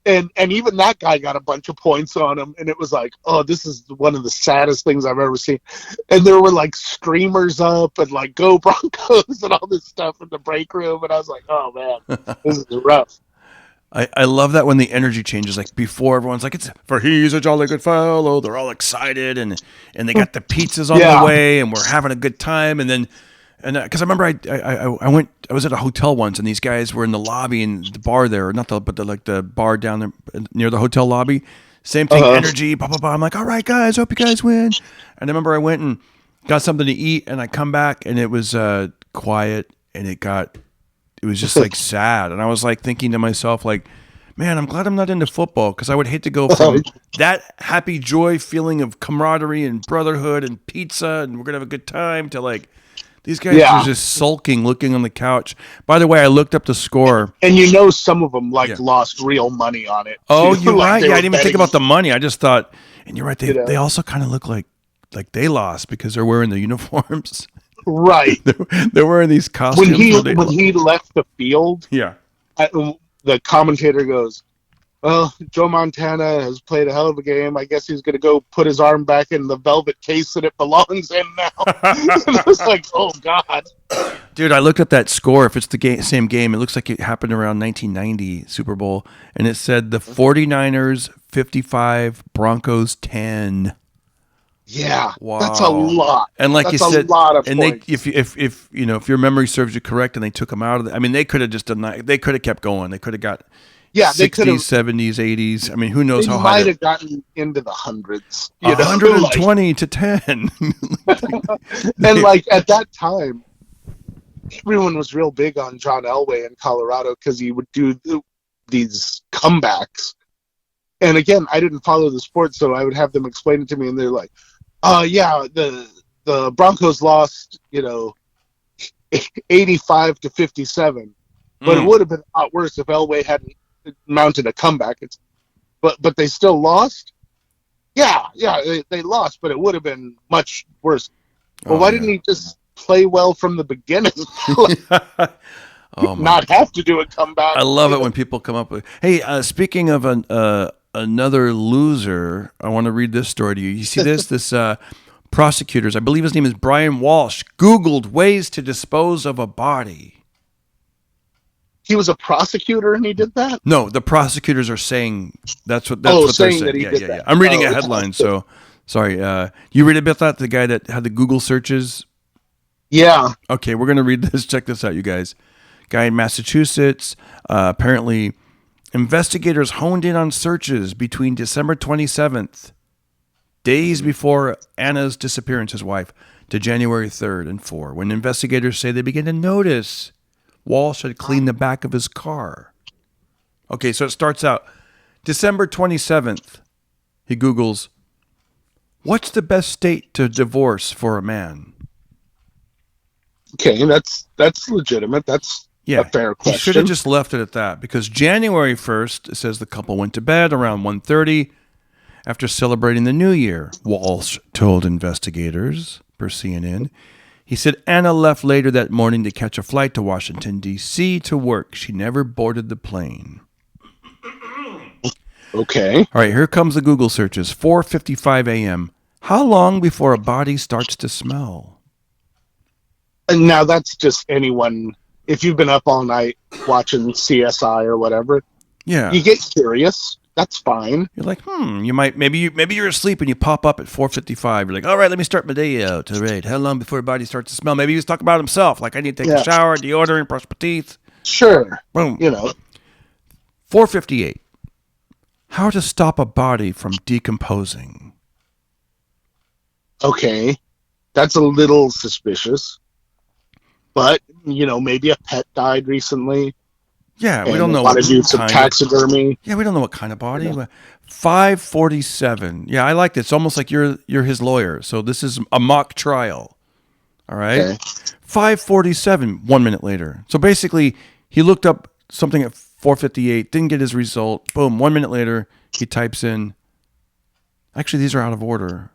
And even that guy got a bunch of points on him, and it was like, oh, this is one of the saddest things I've ever seen. And there were like streamers up and like "Go Broncos" and all this stuff in the break room, and I was like, oh man, this is rough. I love that when the energy changes. Like before, everyone's like, "It's for he's a jolly good fellow." They're all excited, and they got the pizzas on the way, and we're having a good time, and then. And because I remember I was at a hotel once, and these guys were in the lobby and the bar there, the bar down there near the hotel lobby. Same thing, energy, blah blah blah. I'm like, all right, guys, hope you guys win. And I remember I went and got something to eat, and I come back, and it was quiet, and it was just like sad, and I was like thinking to myself, like, man, I'm glad I'm not into football because I would hate to go from that happy joy feeling of camaraderie and brotherhood and pizza, and we're gonna have a good time to like. These guys are just sulking, looking on the couch. By the way, I looked up the score. And some of them lost real money on it. Oh, you're right. Yeah, I didn't even think about the money. I just thought, and you're right. They also kind of look like they lost because they're wearing the uniforms. Right. They're wearing these costumes. When he left the field, the commentator goes, well, Joe Montana has played a hell of a game. I guess he's going to go put his arm back in the velvet case that it belongs in now. And I was like, oh, God. Dude, I looked up that score. If it's the same game, it looks like it happened around 1990 Super Bowl. And it said the 49ers 55, Broncos 10. Yeah, wow. That's a lot. And like that's you said, a lot of and points. if your memory serves you correct, and they took them out of they could have just done that. They could have kept going. They could have got 60s, 70s, 80s. I mean, who knows how high. They might have gotten into the hundreds. 120 to 10. And at that time, everyone was real big on John Elway in Colorado because he would do these comebacks. And again, I didn't follow the sport, so I would have them explain it to me, and they're like, the Broncos lost, 85 to 57. But it would have been a lot worse if Elway hadn't mounted a comeback. But they still lost? Yeah, they lost, but it would have been much worse. Well, why didn't he just play well from the beginning? Not have to do a comeback. I love it when people come up with, hey, speaking of another loser, I want to read this story to you. You see this? This prosecutors, I believe his name is Brian Walsh, Googled ways to dispose of a body. He was a prosecutor and he did that? No, the prosecutors are saying that's what they're saying. That he did that. I'm reading a headline, so sorry. You read about that? The guy that had the Google searches Yeah. Okay, we're going to read this. Check this out, you guys. Guy in Massachusetts. Apparently, investigators honed in on searches between December 27th, days before Anna's disappearance, his wife, to January 3rd and 4, when investigators say they began to notice Walsh had cleaned the back of his car. Okay, so it starts out December 27th. He Googles, what's the best state to divorce for a man? Okay, that's legitimate. That's a fair question. He should have just left it at that, because January 1st, it says the couple went to bed around 1:30 after celebrating the new year. Walsh told investigators, per CNN. He said Anna left later that morning to catch a flight to Washington, D.C. to work. She never boarded the plane. Okay. All right, here comes the Google searches. 4:55 a.m. How long before a body starts to smell? And now that's just anyone. If you've been up all night watching CSI or whatever, Yeah, you get curious. That's fine. you're like, you might maybe you're asleep and you pop up at 4:55. You're like, all right, let me start my day out. All right, how long before a body starts to smell? Maybe he was talking about himself. Like, I need to take a shower, deodorant, brush my teeth. Sure. Boom. 4:58. How to stop a body from decomposing? Okay, that's a little suspicious. But, maybe a pet died recently. Yeah, we and don't know want what to do some taxidermy. Yeah, we don't know what kind of body. 5:47. Yeah, I like this. It's almost like you're his lawyer. So this is a mock trial. All right. Okay. 5:47. 1 minute later. So basically, he looked up something at 4:58. Didn't get his result. Boom. 1 minute later, he types in. Actually, these are out of order.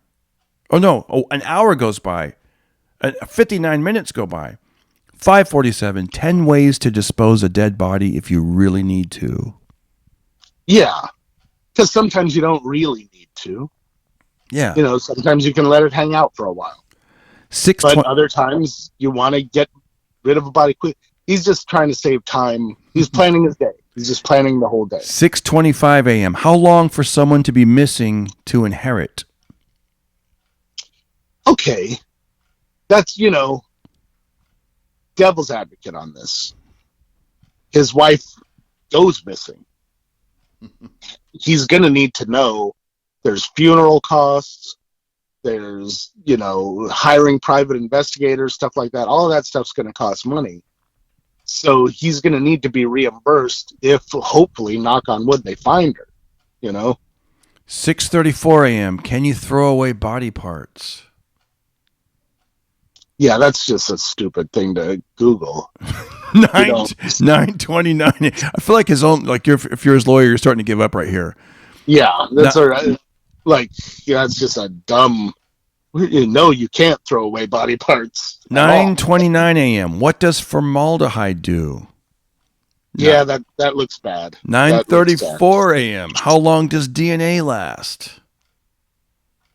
Oh no. Oh, an hour goes by. 59 minutes go by. 5:47, 10 ways to dispose a dead body if you really need to. Yeah, because sometimes you don't really need to. Yeah. Sometimes you can let it hang out for a while. But other times you want to get rid of a body quick. He's just trying to save time. He's planning his day. He's just planning the whole day. 6:25 a.m. How long for someone to be missing to inherit? Okay. That's, devil's advocate on this. His wife goes missing. He's going to need to know there's funeral costs, there's, hiring private investigators, stuff like that. All of that stuff's going to cost money. So he's going to need to be reimbursed if, hopefully, knock on wood, they find her, 6:34 a.m. Can you throw away body parts? Yeah, that's just a stupid thing to Google. 9:29. I feel like if you're his lawyer, you're starting to give up right here. Yeah, that's all right. It's just a dumb. You can't throw away body parts. 9:29 a.m. What does formaldehyde do? Yeah, that looks bad. 9:34 a.m. How long does DNA last?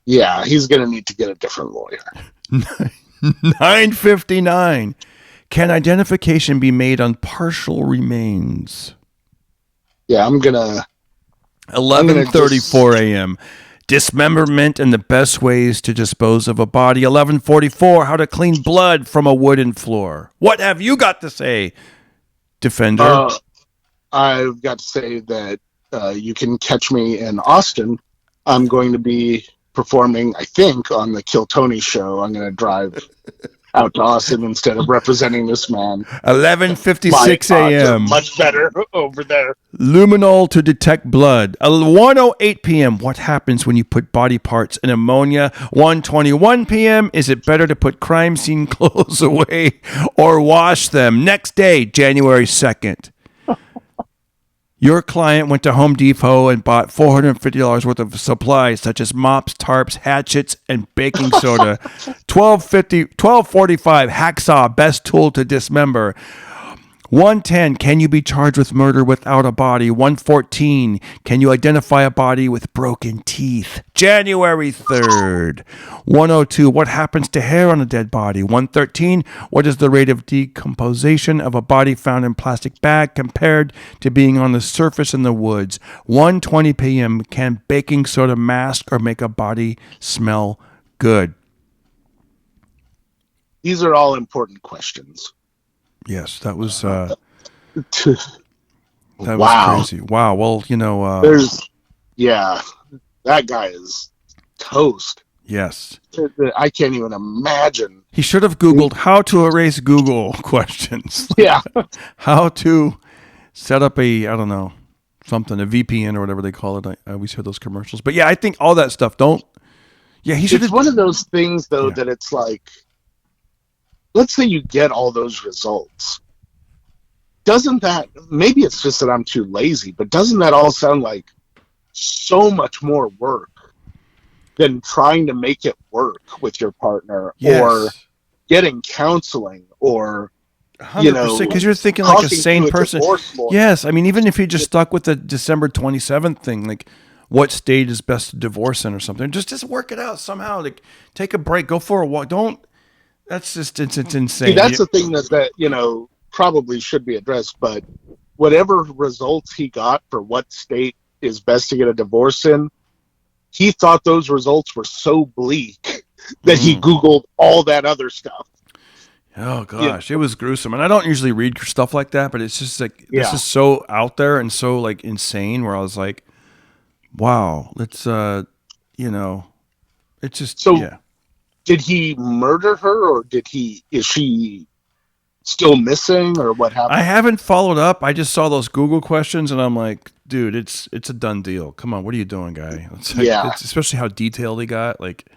Yeah, he's gonna need to get a different lawyer. 9:59. Can identification be made on partial remains? Yeah, I'm gonna. 11:34 a.m. Dismemberment and the best ways to dispose of a body. 11:44. How to clean blood from a wooden floor. What have you got to say, Defender? I've got to say that you can catch me in Austin. I'm going to be performing, I think, on the Kill Tony show. I'm going to drive out to Austin instead of representing this man. 11:56 a.m. Much better over there. Luminol to detect blood. 1:08 p.m. What happens when you put body parts in ammonia? 1:21 p.m. Is it better to put crime scene clothes away or wash them? Next day, January 2nd. Your client went to Home Depot and bought $450 worth of supplies such as mops, tarps, hatchets, and baking soda. 12:45 hacksaw, best tool to dismember. 1:10, can you be charged with murder without a body? 1:14, can you identify a body with broken teeth? January 3rd. 1:02, what happens to hair on a dead body? 1:13, what is the rate of decomposition of a body found in plastic bag compared to being on the surface in the woods? 1:20 p.m., can baking soda mask or make a body smell good? these are all important questions. Yes, that was that was Wow. crazy. Wow. Well, That guy is toast. yes. I can't even imagine. He should have Googled how to erase Google questions. Yeah. How to set up a VPN or whatever they call it. I always hear those commercials. But yeah, I think all that stuff he should. It's one of those things though that it's like, let's say you get all those results. Doesn't that, maybe it's just that I'm too lazy, but doesn't that all sound like so much more work than trying to make it work with your partner or getting counseling or 100%, because you're thinking like a sane person. Yes, I mean, even if you just stuck with the December 27th thing, like what state is best to divorce in or something, just work it out somehow. Like take a break, go for a walk. That's just it's insane. See, that's the thing that probably should be addressed. But whatever results he got for what state is best to get a divorce in, he thought those results were so bleak that he Googled all that other stuff. Oh gosh, it was gruesome. And I don't usually read stuff like that, but it's just like this is so out there and so like insane. Where I was like, wow, let's it's just Did he murder her, or is she still missing, or what happened? I haven't followed up. I just saw those Google questions, and I'm like, dude, it's a done deal. Come on, what are you doing, guy? It's especially how detailed he got. Like,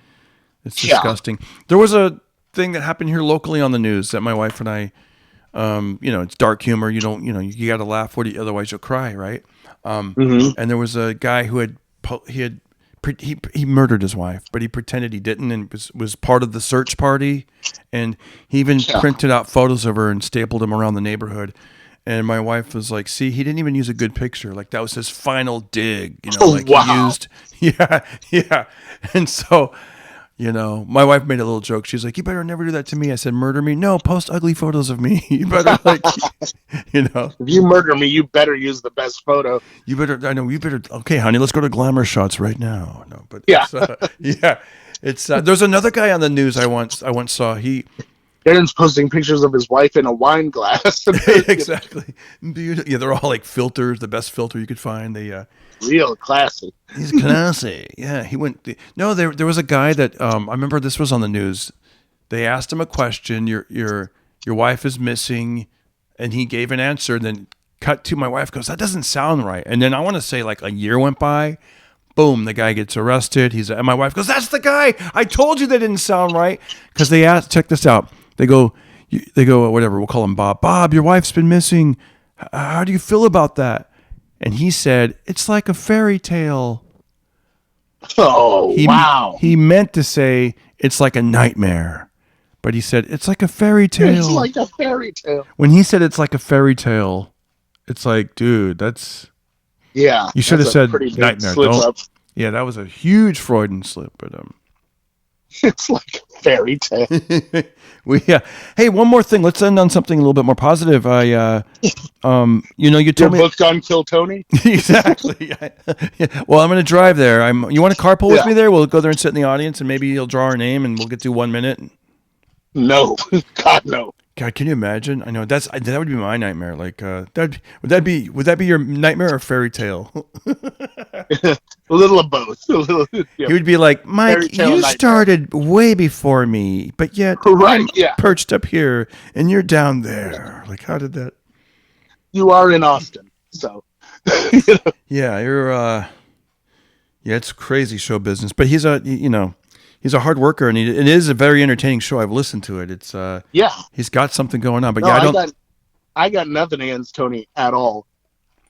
it's disgusting. There was a thing that happened here locally on the news that my wife and I, it's dark humor. You don't, you got to laugh. Otherwise you'll cry, right? And there was a guy who he murdered his wife, but he pretended he didn't, and was part of the search party. And he even printed out photos of her and stapled them around the neighborhood. And my wife was like, "See, he didn't even use a good picture. Like that was his final dig. He used, yeah." And so, my wife made a little joke. She's like, "You better never do that to me." I said, "Murder me? No, post ugly photos of me. You better If you murder me, you better use the best photo. You better. Okay, honey, let's go to glamour shots right now. No, but it's there's another guy on the news I once saw. Darren's posting pictures of his wife in a wine glass. Exactly. Beautiful. Yeah, they're all like filters, the best filter you could find. Real classy. He's classy. Yeah, he went. There was a guy that I remember. This was on the news. They asked him a question. Your wife is missing, and he gave an answer. And then cut to my wife goes, "That doesn't sound right." And then I want to say like a year went by. Boom, the guy gets arrested. And my wife goes, "That's the guy. I told you that didn't sound right." Because they asked, check this out. They go, whatever. We'll call him Bob. Bob, your wife's been missing. How do you feel about that? And he said, "It's like a fairy tale." Oh, wow. He meant to say it's like a nightmare, but he said it's like a fairy tale. It's like a fairy tale. When he said it's like a fairy tale, it's like, dude, that's you should have said nightmare. Yeah, that was a huge Freudian slip, but it's like a fairy tale. Hey, one more thing. Let's end on something a little bit more positive. You told me your book's on Kill Tony. Exactly. Well, I'm going to drive there. You want to carpool with me there? We'll go there and sit in the audience, and maybe you'll draw our name, and we'll get to 1 minute. No, God, no. God, can you imagine? I know that would be my nightmare. Like, would that be your nightmare or fairy tale? A little of both. He would be like, "Mike, you started way before me, but yet I'm perched up here and you're down there." Like, how did that? You are in Austin, so. Yeah, you're. It's crazy show business, but he's a hard worker, and it is a very entertaining show. I've listened to it. It's he's got something going on. But I got nothing against Tony at all.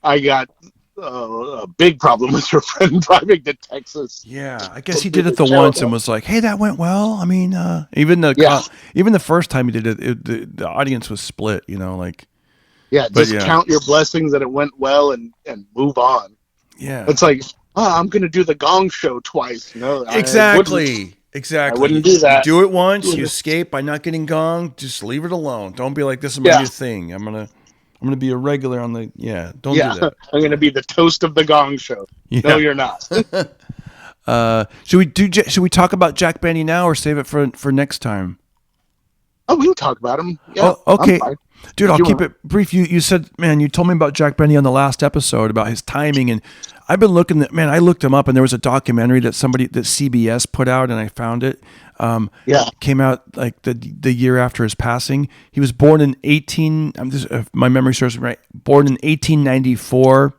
I got a big problem with your friend driving to Texas. Yeah, I guess he did it once and was like, "Hey, that went well." I mean, even the first time he did it, the audience was split. Count your blessings that it went well and move on. Yeah, it's like, I'm going to do the Gong Show twice. Exactly. I wouldn't do that. You do it once, you escape by not getting gonged. Just leave it alone. Don't be like, "This is my new thing. I'm gonna be a regular on the." Don't do that. I'm gonna be the toast of the Gong Show. Yeah. No, you're not. Should we talk about Jack Benny now, or save it for next time? Oh, we can talk about him. Yeah. Oh, okay. I'm fine. Dude, I'll You keep want- it brief. You said, man, you told me about Jack Benny on the last episode about his timing, and I've been looking at, man, I looked him up, and there was a documentary that CBS put out, and I found it. Yeah. Came out like the year after his passing. He was born in if my memory serves me right, born in 1894,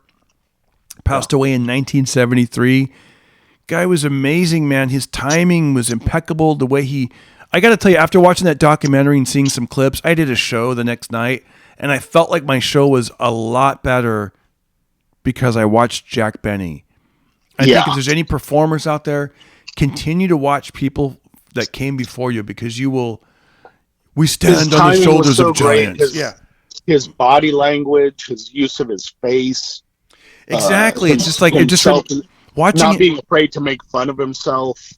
passed away in 1973. Guy was amazing, man. His timing was impeccable. The way I got to tell you, after watching that documentary and seeing some clips, I did a show the next night, and I felt like my show was a lot better because I watched Jack Benny. I think if there's any performers out there, continue to watch people that came before you, because we stand on the shoulders of giants. His body language, his use of his face. Exactly. It's just like watching not being afraid to make fun of himself,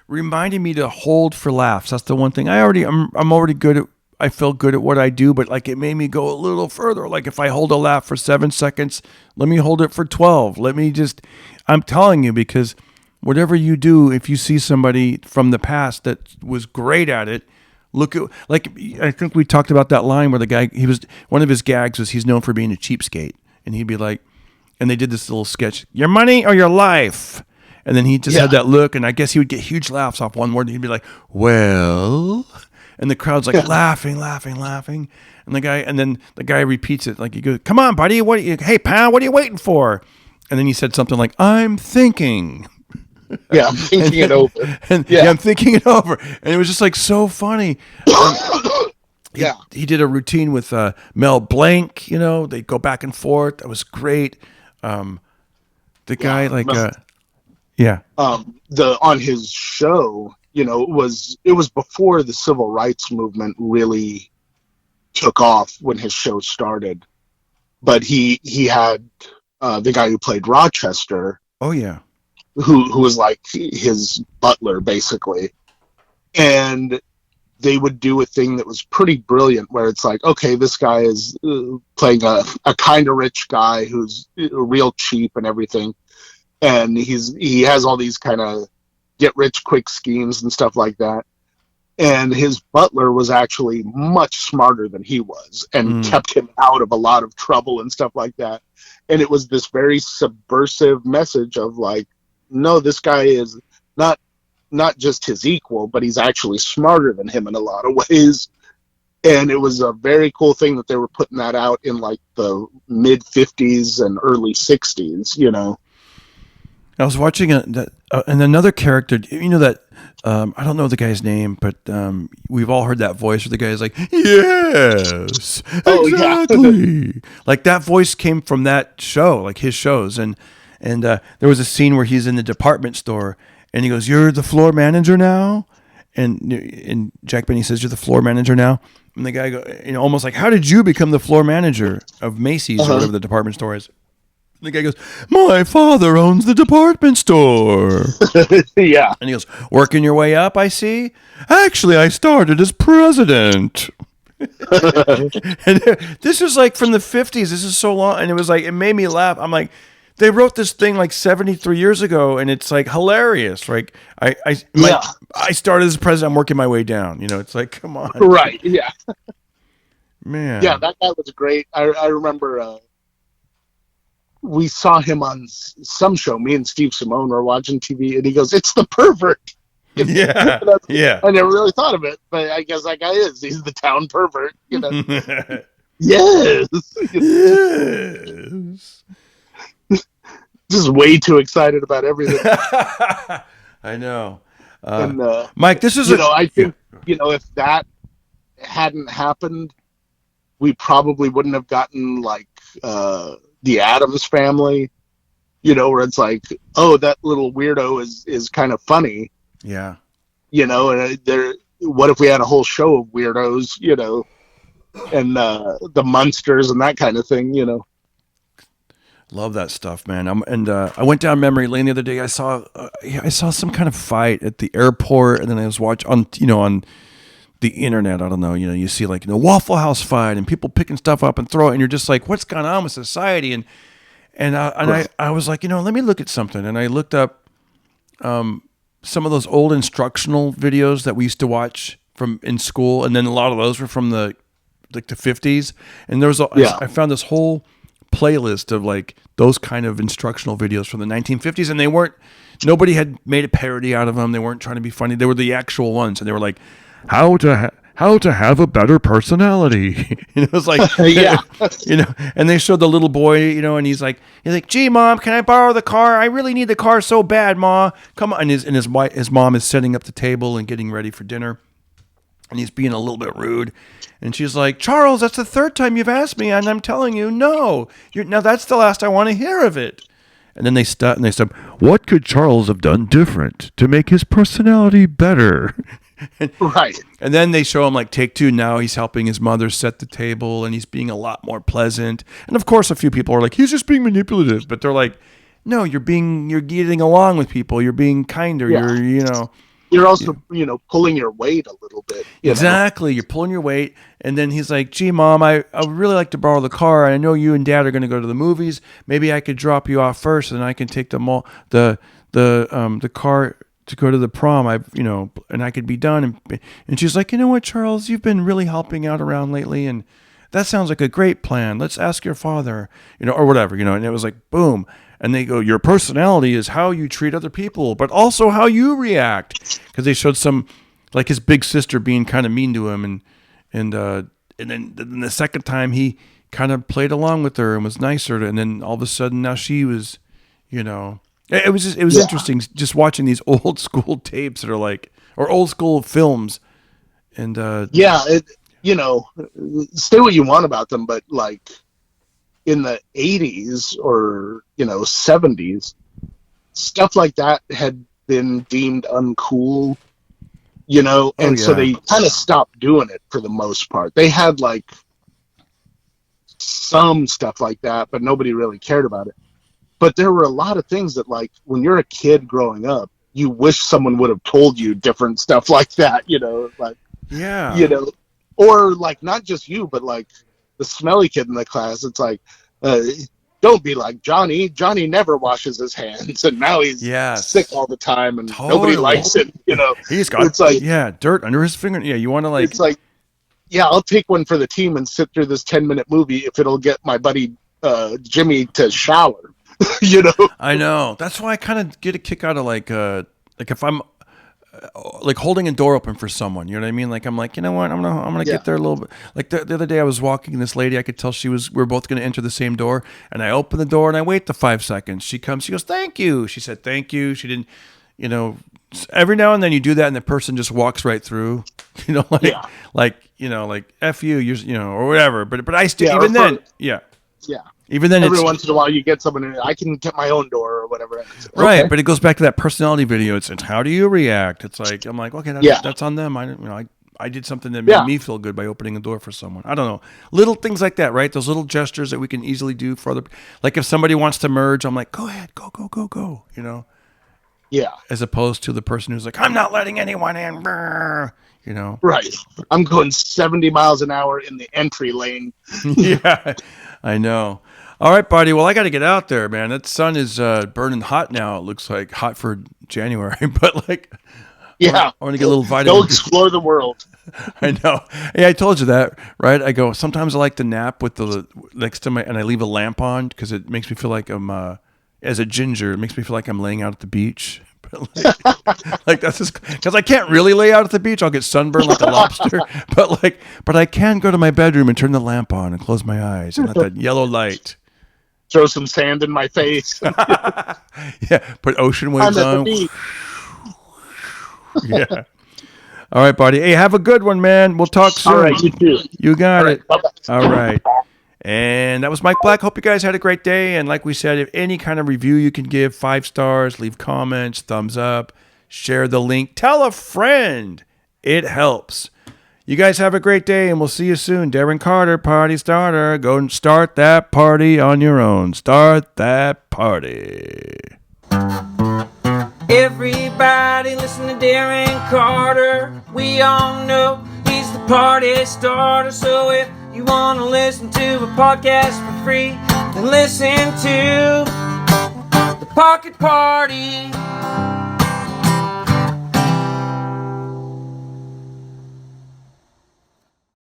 reminding me to hold for laughs. That's the one thing I'm already good at. I feel good at what I do, but like it made me go a little further. Like if I hold a laugh for 7 seconds, let me hold it for 12. I'm telling you, because whatever you do, if you see somebody from the past that was great at it, look at, like, I think we talked about that line where the guy, one of his gags was he's known for being a cheapskate, and he'd be like, and they did this little sketch, your money or your life? And then he just had that look, and I guess he would get huge laughs off one word, and he'd be like, well, and the crowd's like laughing. And then the guy repeats it. Like, he goes, come on, buddy. Hey, pal, what are you waiting for? And then he said something like, I'm thinking. Yeah, I'm thinking it over. I'm thinking it over. And it was just like so funny. He did a routine with Mel Blanc, they go back and forth. That was great. The guy on his show, it was before the civil rights movement really took off when his show started. But he had the guy who played Rochester. Oh yeah. Who was like his butler basically. And they would do a thing that was pretty brilliant where it's like, okay, this guy is playing a kind of rich guy who's real cheap and everything. And he has all these kind of get rich quick schemes and stuff like that. And his butler was actually much smarter than he was and kept him out of a lot of trouble and stuff like that. And it was this very subversive message of like, no, this guy is not just his equal, but he's actually smarter than him in a lot of ways. And it was a very cool thing that they were putting that out in like the mid 50s and early 60s, I was watching and another character, that I don't know the guy's name, but we've all heard that voice where the guy's like, yes, exactly. Like that voice came from that show, like his shows. And there was a scene where he's in the department store and he goes, you're the floor manager now? And Jack Benny says, you're the floor manager now? And the guy goes, almost like, how did you become the floor manager of Macy's or whatever the department store is? The guy goes, my father owns the department store. Yeah. And he goes, working your way up, I see? Actually, I started as president. And this is like from the 50s. This is so long. And it was like, it made me laugh. I'm like, they wrote this thing like 73 years ago, and it's like hilarious. Like, I started as president, I'm working my way down. It's like, come on. Right, yeah. Man. Yeah, that guy was great. I remember... we saw him on some show. Me and Steve Simone were watching TV, and he goes, "It's the pervert." Yeah, yeah. I never really thought of it, but I guess that guy is. He's the town pervert, Yes. Yes. Just way too excited about everything. I know. And, Mike, this is I think if that hadn't happened, we probably wouldn't have gotten like the Addams Family, where it's like, oh, that little weirdo is kind of funny. Yeah. And what if we had a whole show of weirdos, and the Munsters and that kind of thing, Love that stuff, man. I went down memory lane the other day. I saw some kind of fight at the airport, and then I was watching on the internet. I don't know. You see like Waffle House fight and people picking stuff up and throw it, and you're just like, what's going on with society? And I was like, let me look at something, and I looked up some of those old instructional videos that we used to watch from in school, and then a lot of those were from the 50s. And there was I found this whole playlist of like those kind of instructional videos from the 1950s, and nobody had made a parody out of them. They weren't trying to be funny. They were the actual ones, and they were like, how to have a better personality. It was like, and they showed the little boy, and he's like, gee, Mom, can I borrow the car? I really need the car so bad, Ma. Come on. And his mom is setting up the table and getting ready for dinner, and he's being a little bit rude. And she's like, Charles, that's the third time you've asked me, and I'm telling you, no. Now that's the last I want to hear of it. And then they stop and they said, what could Charles have done different to make his personality better? Right. And then they show him like take two. Now he's helping his mother set the table, and he's being a lot more pleasant. And of course, a few people are like, he's just being manipulative. But they're like, no, you're getting along with people. You're being kinder. Yeah. You're also, pulling your weight a little bit. Exactly. You're pulling your weight. And then he's like, gee, Mom, I would really like to borrow the car. I know you and Dad are going to go to the movies. Maybe I could drop you off first, and I can take the car to go to the prom. And I could be done. And she's like, you know what, Charles, you've been really helping out around lately, and that sounds like a great plan. Let's ask your father, or whatever, and it was like, boom. And they go, your personality is how you treat other people, but also how you react. Because they showed some, like his big sister being kind of mean to him, and then the second time he kind of played along with her and was nicer. And then all of a sudden now she was, it was interesting just watching these old school tapes that are like, or old school films. And say what you want about them, but like in the 80s or 70s, stuff like that had been deemed uncool, so they kind of stopped doing it for the most part. They had like some stuff like that, but nobody really cared about it. But there were a lot of things that, like, when you're a kid growing up, you wish someone would have told you different stuff like that, or like not just you, but like the smelly kid in the class. It's like, don't be like Johnny. Johnny never washes his hands, and now he's sick all the time, and nobody likes it. He's got dirt under his finger. Yeah, you want to like. It's like, I'll take one for the team and sit through this 10-minute movie if it'll get my buddy Jimmy to shower. I know. That's why I kind of get a kick out of like if I'm like holding a door open for someone, you know what I mean? Like I'm like, you know what? I'm gonna get there a little bit. Like the other day, I was walking, and this lady, I could tell we're both gonna enter the same door, and I open the door and I wait the 5 seconds. She comes, she goes, "Thank you." She said, "Thank you." She didn't, Every now and then you do that, and the person just walks right through, like F you, or whatever. But I still even then. Even then, every once in a while you get someone in, I can get my own door or whatever. Right, okay. But it goes back to that personality video. It's how do you react? It's like, I'm like, okay, that's on them. I did something that made me feel good by opening a door for someone. I don't know, little things like that, right? Those little gestures that we can easily do for other. Like if somebody wants to merge, I'm like, go ahead, go. Yeah. As opposed to the person who's like, I'm not letting anyone in. Right. I'm going 70 miles an hour in the entry lane. Yeah, I know. All right, buddy. Well, I got to get out there, man. That sun is burning hot now. It looks like hot for January, but like, I want to get a little vitamin. Go explore the world. I know. Hey, I told you that, right? I go, sometimes I like to nap with the next to and I leave a lamp on because it makes me feel like I'm, as a ginger, it makes me feel like I'm laying out at the beach. Like that's just because I can't really lay out at the beach. I'll get sunburned like a lobster. But I can go to my bedroom and turn the lamp on and close my eyes and let that yellow light. Throw some sand in my face. Put ocean waves on. Yeah. All right, buddy. Hey, have a good one, man. We'll talk soon. All right, you too. You got it. Bye-bye. All right. And that was Mike Black. Hope you guys had a great day. And like we said, if any kind of review you can give, 5 stars, leave comments, thumbs up, share the link, tell a friend. It helps. You guys have a great day, and we'll see you soon. Darren Carter, party starter. Go and start that party on your own. Start that party. Everybody listen to Darren Carter. We all know he's the party starter. So if you want to listen to a podcast for free, then listen to The Pocket Party.